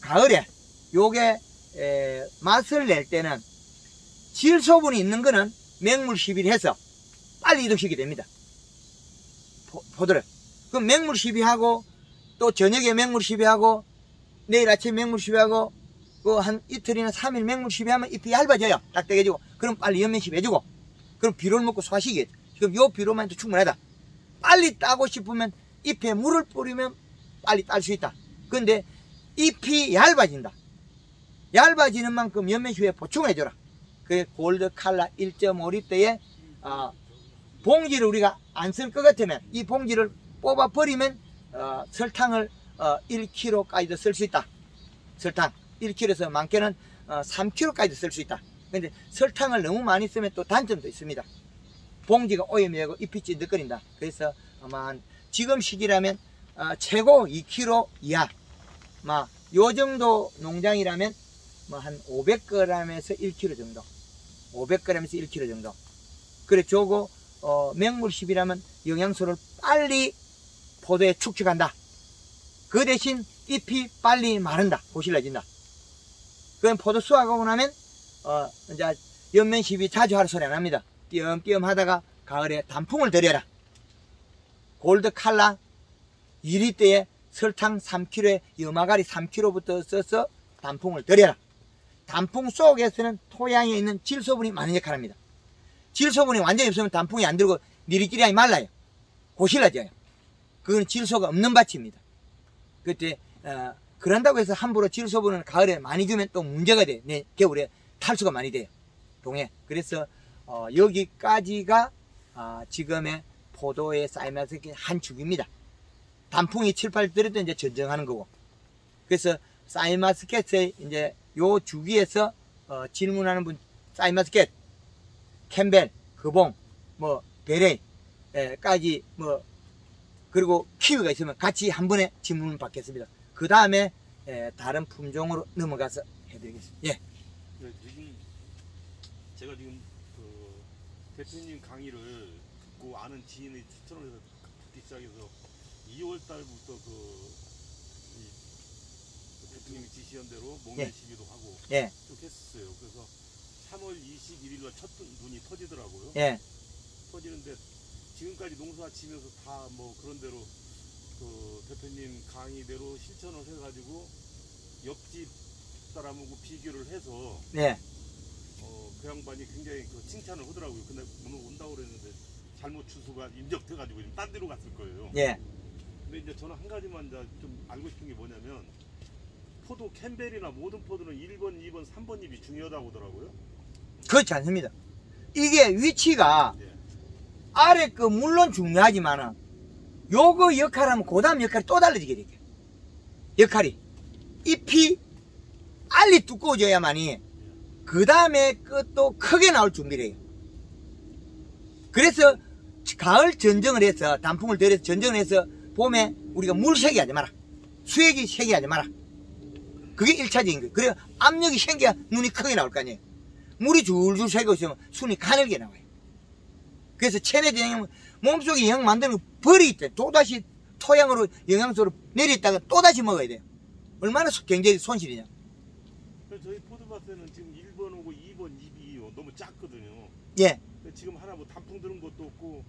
가을에 요게 맛을 낼 때는 질소분이 있는 거는 맹물 시비해서 빨리 이동시키게 됩니다. 포도를. 그럼 맹물 시비하고 또 저녁에 맹물 시비하고 내일 아침 맹물 시비하고 한 이틀이나 3일 맹물 시비하면 잎이 얇아져요. 딱딱해지고. 그럼 빨리 연면 시비해주고. 그럼 비료를 먹고 소화시키겠죠. 그럼 요 비료만 해도 충분하다. 빨리 따고 싶으면 잎에 물을 뿌리면 빨리 딸 수 있다. 근데 잎이 얇아진다. 얇아지는 만큼 연면 시비에 보충을 해줘라. 그게 골드 칼라 1.5리터에 봉지를 우리가 안 쓸 것 같으면 이 봉지를 뽑아 버리면 설탕을 1kg까지도 쓸 수 있다. 설탕 1kg에서 많게는 3kg까지도 쓸 수 있다. 근데 설탕을 너무 많이 쓰면 또 단점도 있습니다. 봉지가 오염되고 잎이 찐득거린다. 그래서 아마 지금 시기라면 최고 2kg 이하, 요 정도 농장이라면 한 500g에서 1kg 정도, 500g에서 1kg 정도. 그래 저거 맹물십이라면 영양소를 빨리 포도에 축적한다. 그 대신 잎이 빨리 마른다. 고실라진다. 그럼 포도 수확하고 나면 이제 연면십이 자주 하는 소리 안 합니다. 띄엄띄엄 하다가 가을에 단풍을 들여라. 골드 칼라 2리터에 설탕 3kg에 염화가리 3kg부터 써서 단풍을 들여라. 단풍 속에서는 토양에 있는 질소분이 많은 역할을 합니다. 질소분이 완전히 없으면 단풍이 안 들고 니리끼리 말라요. 고실라져요. 그건 질소가 없는 밭입니다. 그때 그런다고 해서 함부로 질소분을 가을에 많이 주면 또 문제가 돼. 겨울에 탈수가 많이 돼요. 동해. 그래서 여기까지가 지금의 포도의 사이마스케치 한 축입니다. 단풍이 7, 8 들었던 이제 전정하는 거고. 그래서 사이마스케치 이제 요 주기에서 질문하는 분 사이마스케치, 캠벨, 거봉, 베레까지 그리고 키위가 있으면 같이 한 번에 질문을 받겠습니다. 그 다음에 다른 품종으로 넘어가서 해드리겠습니다. 예. 지금 제가 지금 그 대표님 강의를 듣고 아는 지인이 추천을 해서 듣기 시작해서 2월 달부터 대통령이 지시한 대로 목련 시비도 하고 예. 쭉 했었어요. 그래서 3월 21일 날 첫 눈이 터지더라고요. 예. 터지는데 지금까지 농사 지면서 다 뭐 그런 대로 그 대표님 강의대로 실천을 해가지고 옆집 사람하고 비교를 해서 네. 그 양반이 굉장히 그 칭찬을 하더라고요. 근데 오늘 온다고 그랬는데 잘못 주소가 인적돼가지고 지금 딴 데로 갔을 거예요. 예. 근데 이제 저는 한 가지만 이제 좀 알고 싶은 게 뭐냐면 포도 캠벨이나 모든 포도는 1번, 2번, 3번 잎이 중요하다고 하더라고요. 그렇지 않습니다. 이게 위치가 예. 아래 거 물론 중요하지만은 요거 역할하면 그 다음 역할이 또 달라지게 되게. 역할이. 잎이 알리 두꺼워져야만이 그 다음에 끝도 크게 나올 준비를 해요. 그래서 가을 전정을 해서 단풍을 들여서 전정을 해서 봄에 우리가 물 세게 하지 마라. 수액이 세게 하지 마라. 그게 1차적인 거예요. 그래야 압력이 생겨야 눈이 크게 나올 거 아니에요. 물이 줄줄 새고 있으면 순이 가늘게 나와요. 그래서 체내적 영양, 몸속에 영양 만드는 거 버리기 때문에 또다시 토양으로 영양소를 내렸다가 또다시 먹어야 돼요. 얼마나 경제적 손실이냐. 저희 포도밭에는 지금 1번 오고 2번 잎이 너무 작거든요. 예. 지금 하나 뭐 단풍 드는 것도 없고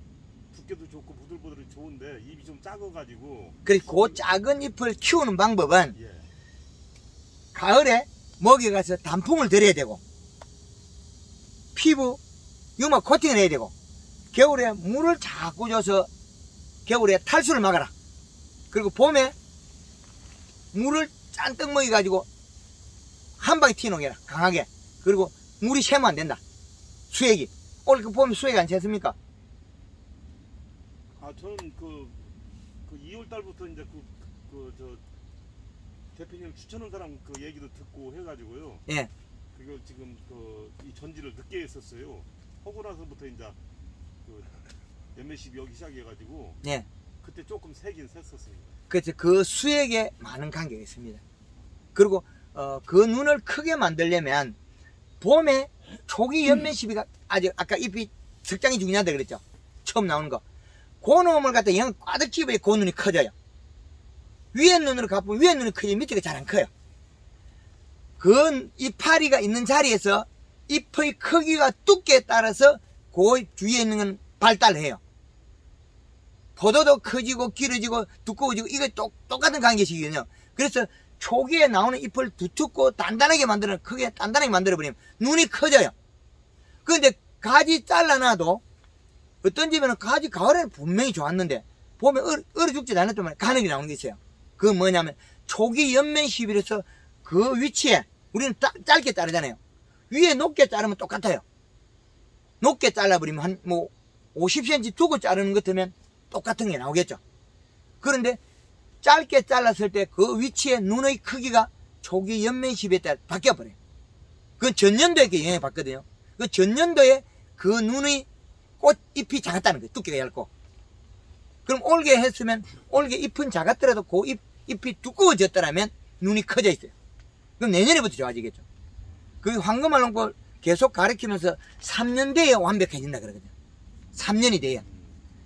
두께도 좋고 부들부들이 좋은데 잎이 좀 작아가지고. 그래서 그 작은 잎을 키우는 방법은 예. 가을에 먹여가서 단풍을 들여야 되고 피부 유막 코팅을 해야 되고 겨울에 물을 자꾸 줘서 겨울에 탈수를 막아라. 그리고 봄에 물을 잔뜩 먹여가지고 한 방에 튀어놓게라. 강하게. 그리고 물이 새면 안 된다. 수액이. 오늘 그 봄에 수액 안 샜습니까? 아 저는 그 2월 달부터 이제 저 대표님 추천한 사람 그 얘기도 듣고 해가지고요. 예. 그걸 지금 이 전지를 늦게 했었어요. 하고 나서부터 이제 몇몇십 여기 시작해가지고. 예. 그때 조금 세긴 샜었습니다. 그래서 그 수액에 많은 관계가 있습니다. 그리고 그 눈을 크게 만들려면 봄에 초기 연면 시비가 아직 아까 잎이 석장이 중요하다 그랬죠. 처음 나오는 거. 그 놈을 갖다 영 꽈득 집어야 그 눈이 커져요. 위에 눈으로 가보면 위에 눈이 커지면 밑에가 잘 안 커요. 그 이파리가 있는 자리에서 잎의 크기가 두께에 따라서 그 주위에 있는 건 발달해요. 포도도 커지고 길어지고 두꺼워지고 이거 똑같은 관계식이거든요. 그래서 초기에 나오는 잎을 두텁고 단단하게 만들어 크게 단단하게 만들어버리면 눈이 커져요. 그런데 가지 잘라놔도 어떤 집에는 가지 가을에는 분명히 좋았는데 봄에 얼어 죽지도 않았더만 가늘게 나오는 게 있어요. 그건 뭐냐면 초기 연면 시비에서 그 위치에 우리는 짧게 자르잖아요. 위에 높게 자르면 똑같아요. 높게 잘라버리면 한 50cm 두고 자르는 것 같으면 똑같은 게 나오겠죠. 그런데 짧게 잘랐을 때 그 위치에 눈의 크기가 초기 연면 시비에 따라 바뀌어버려요. 그건 전년도에 영향을 받거든요. 그 전년도에 그 눈의 꽃잎이 작았다는 거예요. 두께가 얇고. 그럼 올게 했으면 올게 잎은 작았더라도 그 잎이 두꺼워졌더라면 눈이 커져 있어요. 그럼 내년에부터 좋아지겠죠. 그 황금알롱꽃 계속 가르치면서 3년 돼야 완벽해진다 그러거든요. 3년이 돼야.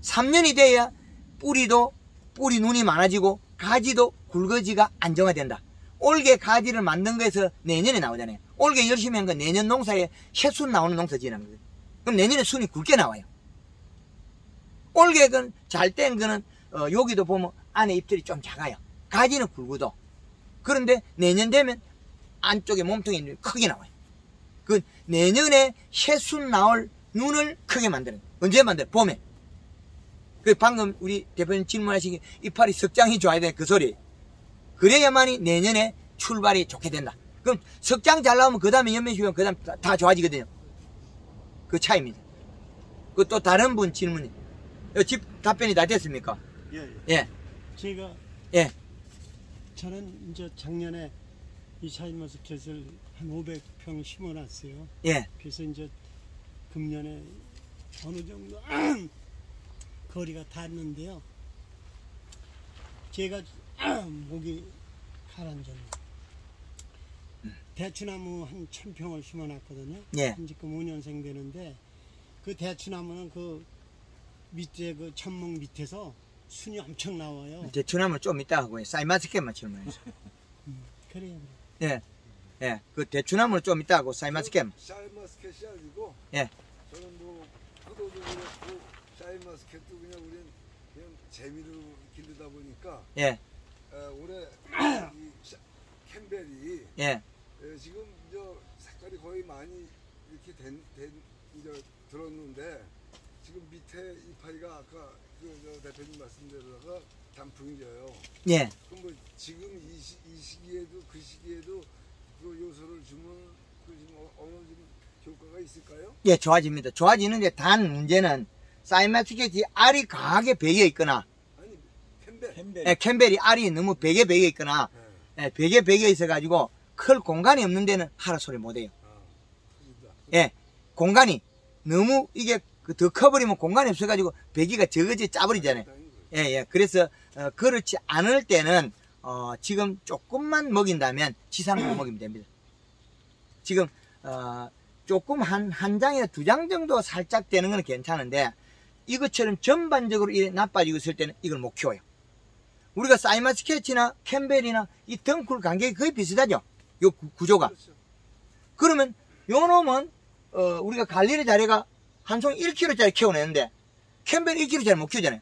3년이 돼야 뿌리 눈이 많아지고 가지도 굵어지가 안정화된다. 올게 가지를 만든 거에서 내년에 나오잖아요. 올게 열심히 한 건 내년 농사에 새순 나오는 농사 지는 거예요. 그럼 내년에 순이 굵게 나와요. 올게 잘 뗀 거는 여기도 보면 안에 잎들이 좀 작아요. 가지는 굵어도. 그런데 내년 되면 안쪽에 몸통이 크게 나와요. 그 내년에 새순 나올 눈을 크게 만드는 거예요. 언제 만들어요? 봄에. 그 방금 우리 대표님 질문하신 게 이파리 석장이 좋아야 돼 그 소리. 그래야만이 내년에 출발이 좋게 된다. 그럼 석장 잘 나오면 그 다음에 연면 쉬면 그 다음 다 좋아지거든요. 그 차이입니다. 그 또 다른 분 질문이. 집 답변이 다 됐습니까? 예. 예. 제가 예. 저는 이제 작년에 이 샤인머스켓을 한 500평 심어놨어요. 예. 그래서 이제 금년에 어느 정도 거리가 닿았는데요. 제가 목이 가라앉았네요. 대추나무 한 1000평을 심어놨거든요. 예. 지금 5년생 되는데 그 대추나무는 그 밑에 그 천목 밑에서 순이 엄청 나와요. 대추나무 좀 이따 하고 사이마스켓만 질문해서. 그래요. 예. 예. 그 대추나무를 좀 이따 하고 사이마스켓. 샤인마스켓이 아니고 예. 저는 뭐 포도도 그렇고 샤인마스켓도 그냥 우리는 그냥 재미로 기르다 보니까 예. 올해 이 캠벨이 예. 지금 저 색깔이 거의 많이 이렇게 이제 들었는데 지금 밑에 이파리가 아까 그 대표님 말씀대로다가 단풍이 져요. 예. 그럼 뭐 지금 이 시기에도 그 시기에도 그 요소를 주면 그 지금 어느 좀 효과가 있을까요? 예, 좋아집니다. 좋아지는데 단 문제는 사이마스켓이 알이 강하게 배겨 있거나 아니 캠벨. 캠벨. 예, 캠벨이 알이 너무 벽에 배겨 있거나 예, 벽에 배겨 있어가지고 클 공간이 없는 데는 하라 소리 못해요. 터진다. 예, 공간이 너무 이게 더 커버리면 공간이 없어가지고 배기가 저거지 짜버리잖아요. 예, 예. 그래서 그렇지 않을 때는 지금 조금만 먹인다면 지상으로 먹이면 됩니다. 지금 조금 한 장이나 2장 정도 살짝 되는 건 괜찮은데 이것처럼 전반적으로 이래 나빠지고 있을 때는 이걸 못 키워요. 우리가 사이마스켓이나 캠벨이나 이 덩쿨 간격이 거의 비슷하죠. 요 구조가. 그렇죠. 그러면 요 놈은 우리가 관리를 잘해가 한 송 1kg짜리 키워내는데 캠벨 1kg짜리 못 키우잖아요.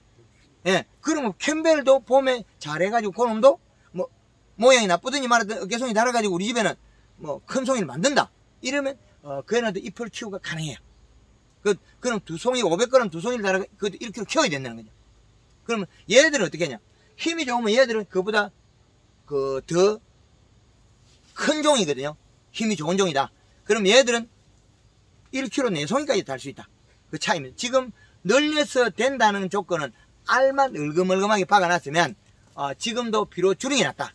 예. 그러면 캠벨도 봄에 잘해가지고 그 놈도 뭐 모양이 나쁘더니 말하든 어깨송이 달아가지고 우리 집에는 뭐 큰 송이를 만든다. 이러면 그 애는 잎을 키우기가 가능해요. 그럼 2송이 500g 2송이를 달아가 그것도 1kg 키워야 된다는 거죠. 그러면 얘들은 어떻게 하냐? 힘이 좋으면 얘들은 그보다 더 큰 종이거든요. 힘이 좋은 종이다. 그럼 얘들은 1kg 4송이까지 달 수 있다. 그 차이입니다. 지금 늘려서 된다는 조건은 알만 얼금얼금하게 박아놨으면 지금도 비로 줄인 게 낫다.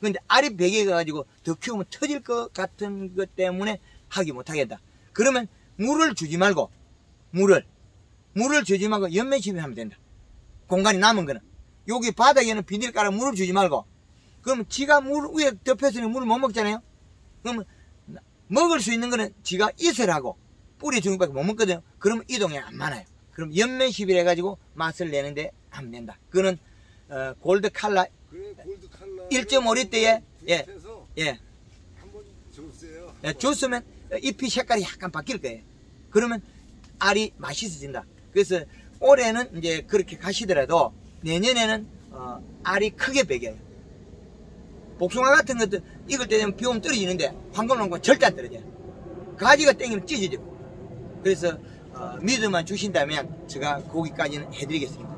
근데 알이 배겨가지고 더 키우면 터질 것 같은 것 때문에 하기 못하겠다. 그러면 물을 주지 말고 물을 주지 말고 연면 시비하면 된다. 공간이 남은 거는 여기 바닥에는 비닐 깔아 물을 주지 말고 그러면 지가 물 위에 덮였으니 물을 못 먹잖아요. 그러면 먹을 수 있는 거는 지가 이슬하고 뿌리 주는 것밖에 못 먹거든요. 그러면 이동이 안 많아요. 그럼 연면 시비를 해가지고 맛을 내는데 하면 된다. 그거는 골드 칼라 그래 골드 칼라 1.5리터에 예. 한번 줬어요. 예, 줬으면 잎이 색깔이 약간 바뀔 거예요. 그러면 알이 맛있어진다. 그래서 올해는 이제 그렇게 가시더라도 내년에는 알이 크게 배겨요. 복숭아 같은 것도 익을 때 되면 비 오면 떨어지는데 황금농과 절대 안 떨어져요. 가지가 땡기면 찢어지고. 그래서 믿음만 주신다면 제가 거기까지는 해드리겠습니다.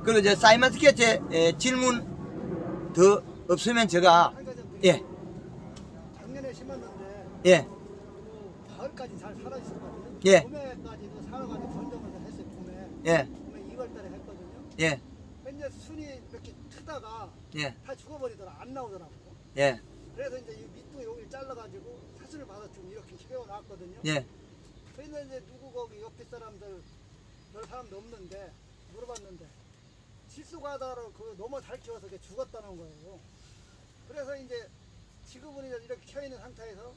그리고 저 사이마스켓에 질문 더 없으면 제가 예. 작년에 심었는데 예. 가을까지 잘 살아있었거든요. 예. 봄에까지도 살아가지고 전정을 했어요. 봄에. 예. 봄에 2월달에 했거든요. 예. 근데 순이 이렇게 트다가 예. 다 죽어버리더라. 안 나오더라고요. 예. 그래서 이제 이 밑도 여기를 잘라가지고 사슬을 받아 좀 이렇게 세워놨거든요. 예. 그런데 이제 누구 거기 옆에 사람들 별 사람도 없는데 물어봤는데 실수가다로 그 너무 잘 키워서 그게 죽었다는 거예요. 그래서 이제 지금은 이렇게 켜 있는 상태에서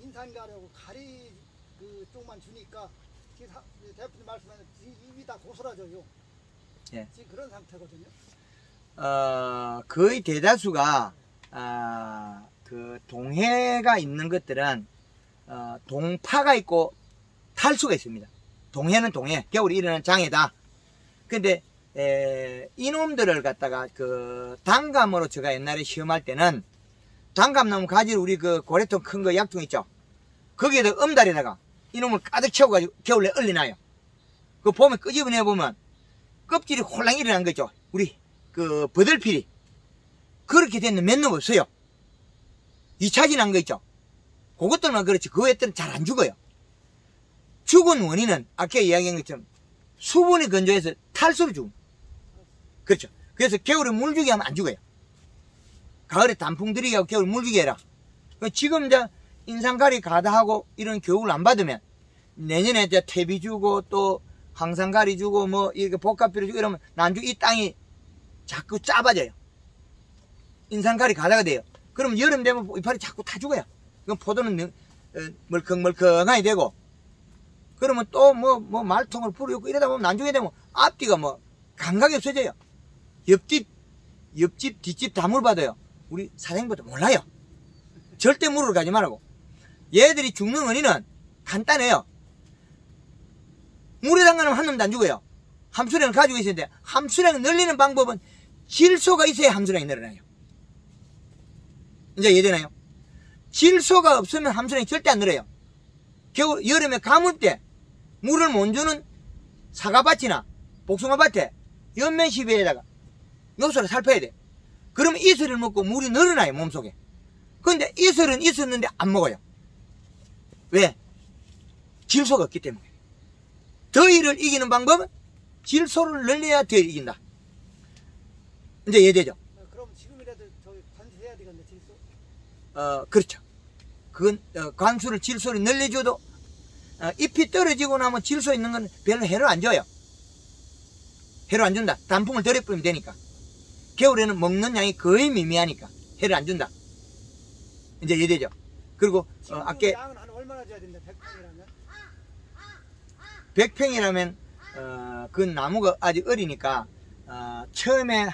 인산 가려고 가리 그 쪽만 주니까 지금 대표님 말씀하신 입이 다 고스라져요. 예. 지금 그런 상태거든요. 거의 대다수가 그 동해가 있는 것들은 동파가 있고 탈수가 있습니다. 동해는 동해, 겨울에 일어나는 장애다. 근데 이놈들을 갖다가 그 단감으로 제가 옛날에 시험할 때는 단감나무 가지를 우리 그 고래통 큰 거 약통 있죠. 거기에다 엄달에다가 이놈을 가득 채워가지고 겨울에 얼리나요. 그 보면 끄집어내 보면 껍질이 홀랑 일어난 거죠. 우리 그 버들필이 그렇게 되는 몇 놈 없어요. 2차지 난 거 있죠. 그것들만 그렇지 그 애들은 잘 안 죽어요. 죽은 원인은 아까 이야기한 것처럼 수분이 건조해서 탈수로 죽음. 그렇죠. 그래서 겨울에 물주기 하면 안 죽어요. 가을에 단풍 들이게 하고 겨울 물주기 해라. 지금 이제 인상가리 가다하고 이런 교육을 안 받으면 내년에 이제 퇴비 주고 또 항상가리 주고 뭐 이렇게 복합비료 주고 이러면 난주 이 땅이 자꾸 짜봐져요. 인상가리 가다가 돼요. 그럼 여름 되면 이파리 자꾸 타 죽어요. 그럼 포도는 멀컹멀컹하게 되고, 그러면 또 말통을 뿌리고 이러다 보면 나중에 되면 앞뒤가 감각이 없어져요. 옆집, 뒷집 다 물받아요. 우리 사장님보다 몰라요. 절대 물을 가지 말라고. 얘들이 죽는 원인은 간단해요. 물에 담가놓으면 한 놈도 안 죽어요. 함수량을 가지고 있었는데, 함수량을 늘리는 방법은 질소가 있어야 함수량이 늘어나요. 이제 이해되나요? 질소가 없으면 함수량이 절대 안 늘어요. 여름에 가물 때 물을 못 주는 사과밭이나 복숭아밭에 연면 시비에다가 요소를 살펴야 돼. 그러면 이슬을 먹고 물이 늘어나요, 몸속에. 근데 이슬은 있었는데 안 먹어요. 왜? 질소가 없기 때문에. 더위를 이기는 방법은 질소를 늘려야 더위를 이긴다. 이제 이해되죠? 그럼 지금이라도 저기 관수해야 되겠네, 질소. 그렇죠. 그건 관수를 질소를 늘려줘도 잎이 떨어지고 나면 질소 있는 건 별로 해를 안 줘요. 해를 안 준다. 단풍을 덜어 뿌리면 되니까. 겨울에는 먹는 양이 거의 미미하니까 해를 안 준다. 이제 이해되죠? 그리고 아까 양은 한 얼마나 줘야 된다, 100평이라면? 100평이라면 그 나무가 아직 어리니까 처음에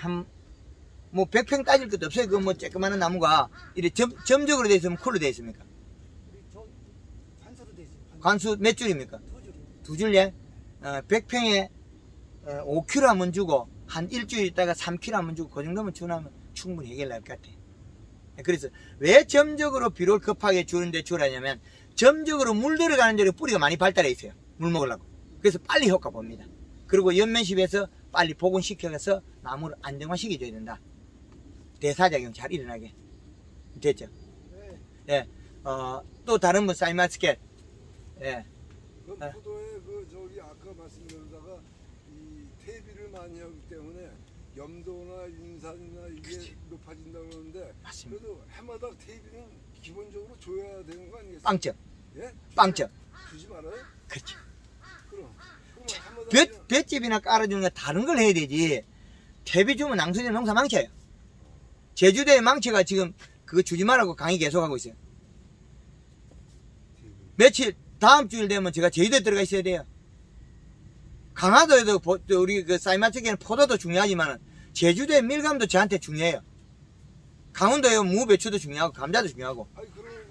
100평 따질 것도 없어요. 그 쬐끄마한 나무가 이렇게 점적으로 되어 있으면 쿨로 되어 있습니까? 우리 저 관수로 돼 있어요. 관수 몇 줄입니까? 2줄. 2줄에 100평에 5kg 한번 주고 한 일주일 있다가 3kg 한번 주고 그 정도면 주나면 충분히 해결할 것 같아. 그래서 왜 점적으로 비료를 급하게 주는데 주라냐면 점적으로 물 들어가는 데로 뿌리가 많이 발달해 있어요. 물 먹으려고. 그래서 빨리 효과 봅니다. 그리고 연면십에서 빨리 복원시켜서 나무를 안정화시켜줘야 된다. 대사작용 잘 일어나게. 됐죠? 네. 예. 또 다른 분 사이마스켓. 예. 그 포도에 저기 아까 말씀드렸다가 이 퇴비를 많이 하기 때문에 염도나 인산이나 이게 그렇지. 높아진다고 그러는데 맞습니다. 그래도 해마다 퇴비는 기본적으로 줘야 되는 거 아니겠어요? 빵점. 예? 빵점. 주지 말아요? 그렇지. 그럼 해마다 그냥 볏집이나 깔아주는 거 다른 걸 해야 되지. 퇴비 주면 낭수지 농사 망쳐요. 제주도의 망치가 지금 그거 주지 말라고 강의 계속하고 있어요. 며칠 다음 주일 되면 제가 제주도에 들어가 있어야 돼요. 강화도에도 우리 그 사이마츠에는 포도도 중요하지만 제주도의 밀감도 저한테 중요해요. 강원도에 무, 배추도 중요하고 감자도 중요하고. 아니 그러면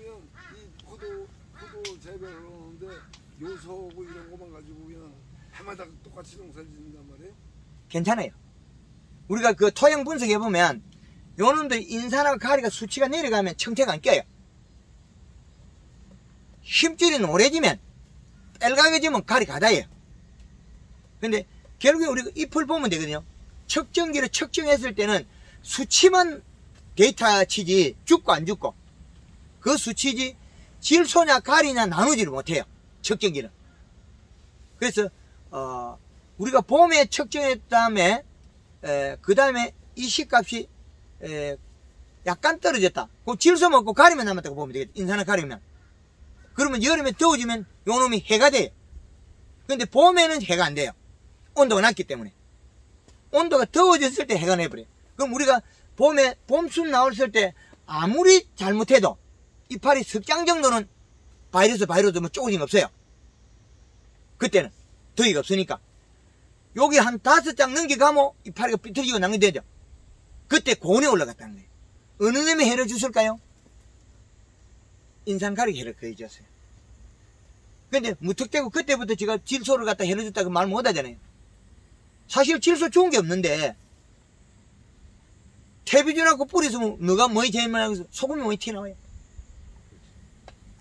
이 포도 재배를 하는데 요소하고 이런 것만 가지고 그냥 해마다 똑같이 농사를 짓는단 말이에요? 괜찮아요. 우리가 그 토양 분석해 보면 요놈들 인산하고 가리가 수치가 내려가면 청태가 안 껴요. 힘줄이 노래지면 빨강해지면 가리 가다예요. 근데 결국에 우리가 잎을 보면 되거든요. 측정기를 측정했을 때는 수치만 데이터 치지 죽고 안 죽고 그 수치지 질소냐 가리냐 나누지를 못해요. 측정기는. 그래서 우리가 봄에 측정했 다음에 그 다음에 이 시값이 약간 떨어졌다. 그럼 질소 먹고 가리면 남았다고 보면 되겠다. 인산을 가리면. 그러면 여름에 더워지면 요놈이 해가 돼요. 근데 봄에는 해가 안 돼요. 온도가 낮기 때문에. 온도가 더워졌을 때 해가 내버려요. 그럼 우리가 봄에 봄순 나왔을 때 아무리 잘못해도 이파리 석장 정도는 바이러스 뭐 쪼그진 거 없어요. 그때는 더위가 없으니까. 여기 한 5장 넘겨가면 이파리가 삐뚤어지고 낭비되죠. 그때 고온에 올라갔다는 거예요. 어느 놈이 해를 줬을까요? 인산가리 해를 거의 줬어요. 근데 무턱대고 그때부터 제가 질소를 갖다 해를 줬다고 말 못 하잖아요. 사실 질소 좋은 게 없는데 퇴비주라고 뿌리서 너가 뭐이 제일 많이 하고 소금이 뭐이 튀어나와요.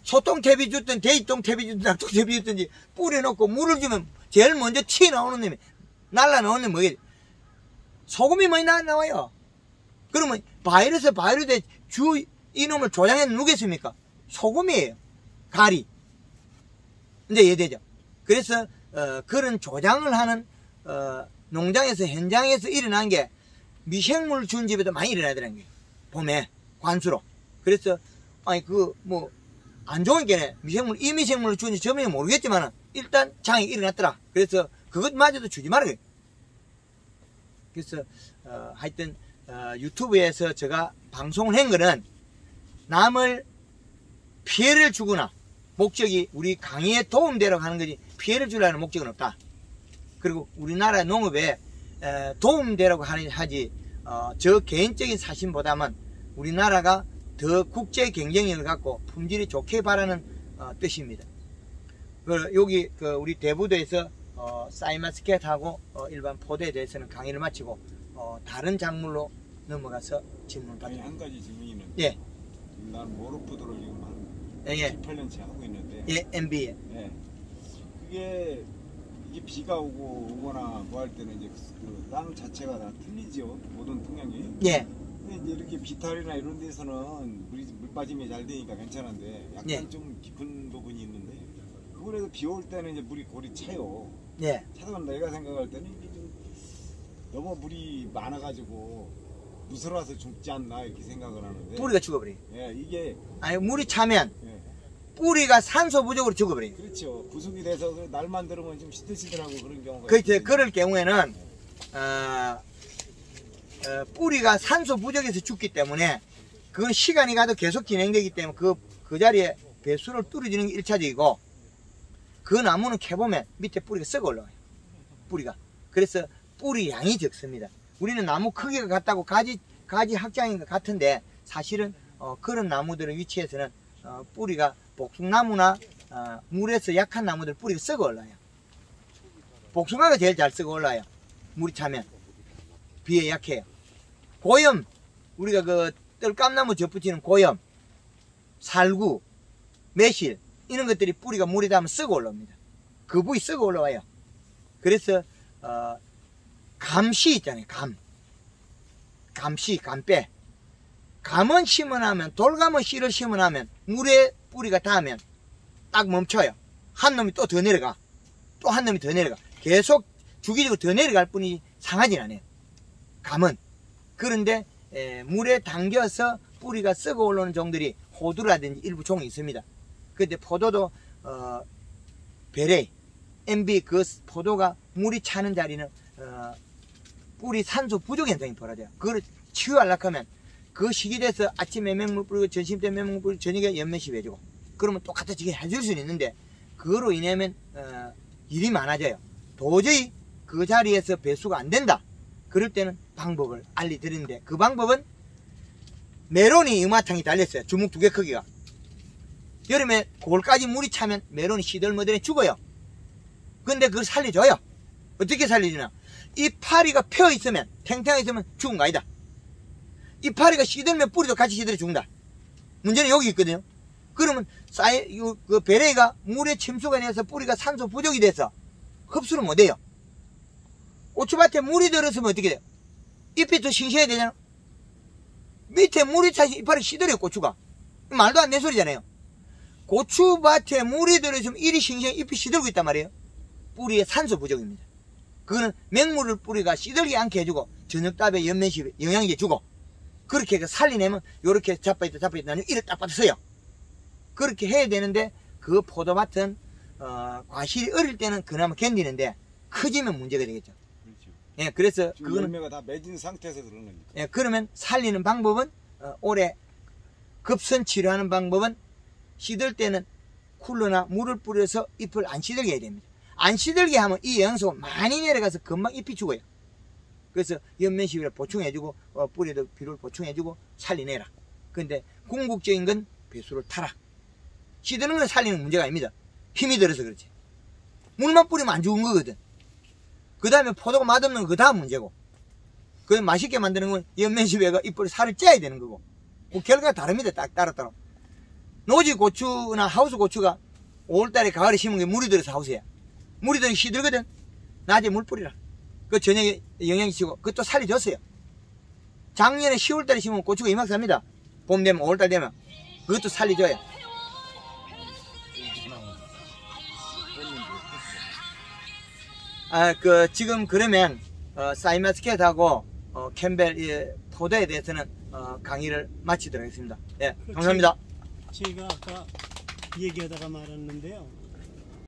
소똥 퇴비 줬든 대이똥 퇴비 줬든 낙똥 퇴비 줬든지 뿌려놓고 물을 주면 제일 먼저 튀어나오는 놈이 날라나오는 놈이 뭐게 소금이 많이 나와요. 그러면 바이러스 주 이놈을 조장해 누겠습니까? 소금이에요. 가리. 이제 이해되죠? 그래서 그런 조장을 하는 농장에서 현장에서 일어난 게 미생물 준 집에도 많이 일어나더라는 거예요. 봄에 관수로. 그래서 아니 안 좋은 게네 미생물을 주는지 저번에 모르겠지만 일단 장이 일어났더라. 그래서 그것마저도 주지 말아요. 그래서 하여튼 유튜브에서 제가 방송을 한 거는 남을 피해를 주거나 목적이 우리 강의에 도움되라고 하는 거지 피해를 주려는 목적은 없다. 그리고 우리나라 농업에 도움되라고 하지 저 개인적인 사심보다는 우리나라가 더 국제 경쟁력을 갖고 품질이 좋게 바라는 뜻입니다. 여기 우리 대부도에서 사이마스켓하고 일반 포도에 대해서는 강의를 마치고 다른 작물로 넘어가서 질문 아니, 받습니다. 한 가지 질문이 있는데 예. 난 모로푸드를 지금 한 예. 7, 8년째 하고 있는데 예, MB에. 예. 그게 이게 비가 오거나 뭐 할 때는 이제 그 땅 자체가 다 틀리죠. 모든 풍향이. 예. 근데 이제 이렇게 비탈이나 이런 데서는 물 빠짐이 잘 되니까 괜찮은데 약간 예. 좀 깊은 부분이 있는데 그거라도 비 올 때는 이제 물이 골이 차요. 예. 차다가 내가 생각할 때는 이게 좀 너무 물이 많아가지고 무서워서 죽지 않나 이렇게 생각을 하는데 뿌리가 죽어버려요. 예, 이게 아니, 물이 차면 예, 뿌리가 산소 부족으로 죽어버려요. 그렇죠. 부숙이 돼서 날만 들으면 좀 시들시들하고 그런 경우가 그렇죠. 있거든요. 그럴 경우에는 뿌리가 산소 부족에서 죽기 때문에 그건 시간이 가도 계속 진행되기 때문에 그 자리에 배수를 뚫어지는 게 1차적이고 그 나무는 캐보면 밑에 뿌리가 썩어 올라와요. 뿌리가. 그래서 뿌리 양이 적습니다. 우리는 나무 크기가 같다고 가지 확장인 것 같은데 사실은 그런 나무들의 위치에서는 뿌리가 복숭나무나 물에서 약한 나무들 뿌리가 썩어 올라요. 복숭아가 제일 잘 썩어 올라요. 물이 차면 비에 약해요. 고염, 우리가 그 뜰감나무 접붙이는 고염, 살구, 매실 이런 것들이 뿌리가 물에 닿으면 썩어 올라옵니다. 그 부위 썩어 올라와요. 그래서 감씨 있잖아요. 감씨, 감배. 감은 심어나면, 돌감은 씨를 심어나면 물에 뿌리가 닿으면 딱 멈춰요. 한 놈이 또 더 내려가. 또 한 놈이 더 내려가. 계속 주기적으로 더 내려갈 뿐이지 상하진 않아요. 감은. 그런데 물에 담겨서 뿌리가 썩어 올라오는 종들이 호두라든지 일부 종이 있습니다. 그런데 포도도 베레, MB 그 포도가 물이 차는 자리는 뿌리 산소 부족 현상이 벌어져요. 그걸 치유하려고 하면 그 시기 돼서 아침에 맹물 뿌리고 점심 때 맹물 뿌리고 저녁에 연면시 해주고 그러면 똑같이 해줄 수는 있는데 그거로 인하면 일이 많아져요. 도저히 그 자리에서 배수가 안 된다. 그럴 때는 방법을 알려드리는데 그 방법은 메론이 이마탕이 달렸어요. 주먹 2개 크기가. 여름에 골까지 물이 차면 메론이 시들머들해 죽어요. 근데 그걸 살려줘요. 어떻게 살려주나? 이파리가 펴 있으면 탱탱하게 있으면 죽은 거 아니다. 이파리가 시들면 뿌리도 같이 시들어 죽는다. 문제는 여기 있거든요. 그러면 그 베레가 물에 침수가 돼서 뿌리가 산소 부족이 돼서 흡수를 못해요. 고추밭에 물이 들었으면 어떻게 돼요? 잎이 더 싱싱해야 되잖아. 밑에 물이 차서 이파리 시들어요. 고추가. 말도 안 되는 소리잖아요. 고추밭에 물이 들어있으면 이리 싱싱해 잎이 시들고 있단 말이에요. 뿌리에 산소 부족입니다. 그거는 맹물을 뿌리가 시들게 않게 해주고 저녁답에 연면시 영양제 주고 그렇게 살리내면 요렇게 자빠있다 나중에 이를 딱 받았어요. 그렇게 해야 되는데 그 포도밭은 과실이 어릴 때는 그나마 견디는데 커지면 문제가 되겠죠. 그렇죠. 예, 그래서 지금 그거는 열매가 다 맺은 상태에서 그런 거니까. 예, 그러면 살리는 방법은 올해 급선 치료하는 방법은 시들 때는 쿨러나 물을 뿌려서 잎을 안 시들게 해야 됩니다. 안 시들게 하면 이 영양소가 많이 내려가서 금방 잎이 죽어요. 그래서 연면시비를 보충해주고 뿌리도 비료를 보충해주고 살리내라. 근데 궁극적인 건 배수를 타라. 시드는 건 살리는 문제가 아닙니다. 힘이 들어서 그렇지. 물만 뿌리면 안 죽은 거거든. 그 다음에 포도가 맛없는 건 그 다음 문제고. 그 맛있게 만드는 건 연면시비가 잎을 살을 째야 되는 거고. 그 결과가 다릅니다. 딱 따로따로. 노지 고추나 하우스 고추가 5월달에 가을에 심은 게 물이 들어서 하우스야. 물이 들어서 시들거든. 낮에 물 뿌리라. 그 저녁에 영양제 치고 그것도 살려줬어요. 작년에 10월달에 심으면 고추가 이만큼 삽니다. 봄 되면 5월달 되면 그것도 살려줘요. 지금 그러면 사이마스켓하고 캠벨 포도에 대해서는 강의를 마치도록 하겠습니다. 예, 감사합니다. 제가 아까 얘기하다가 말았는데요.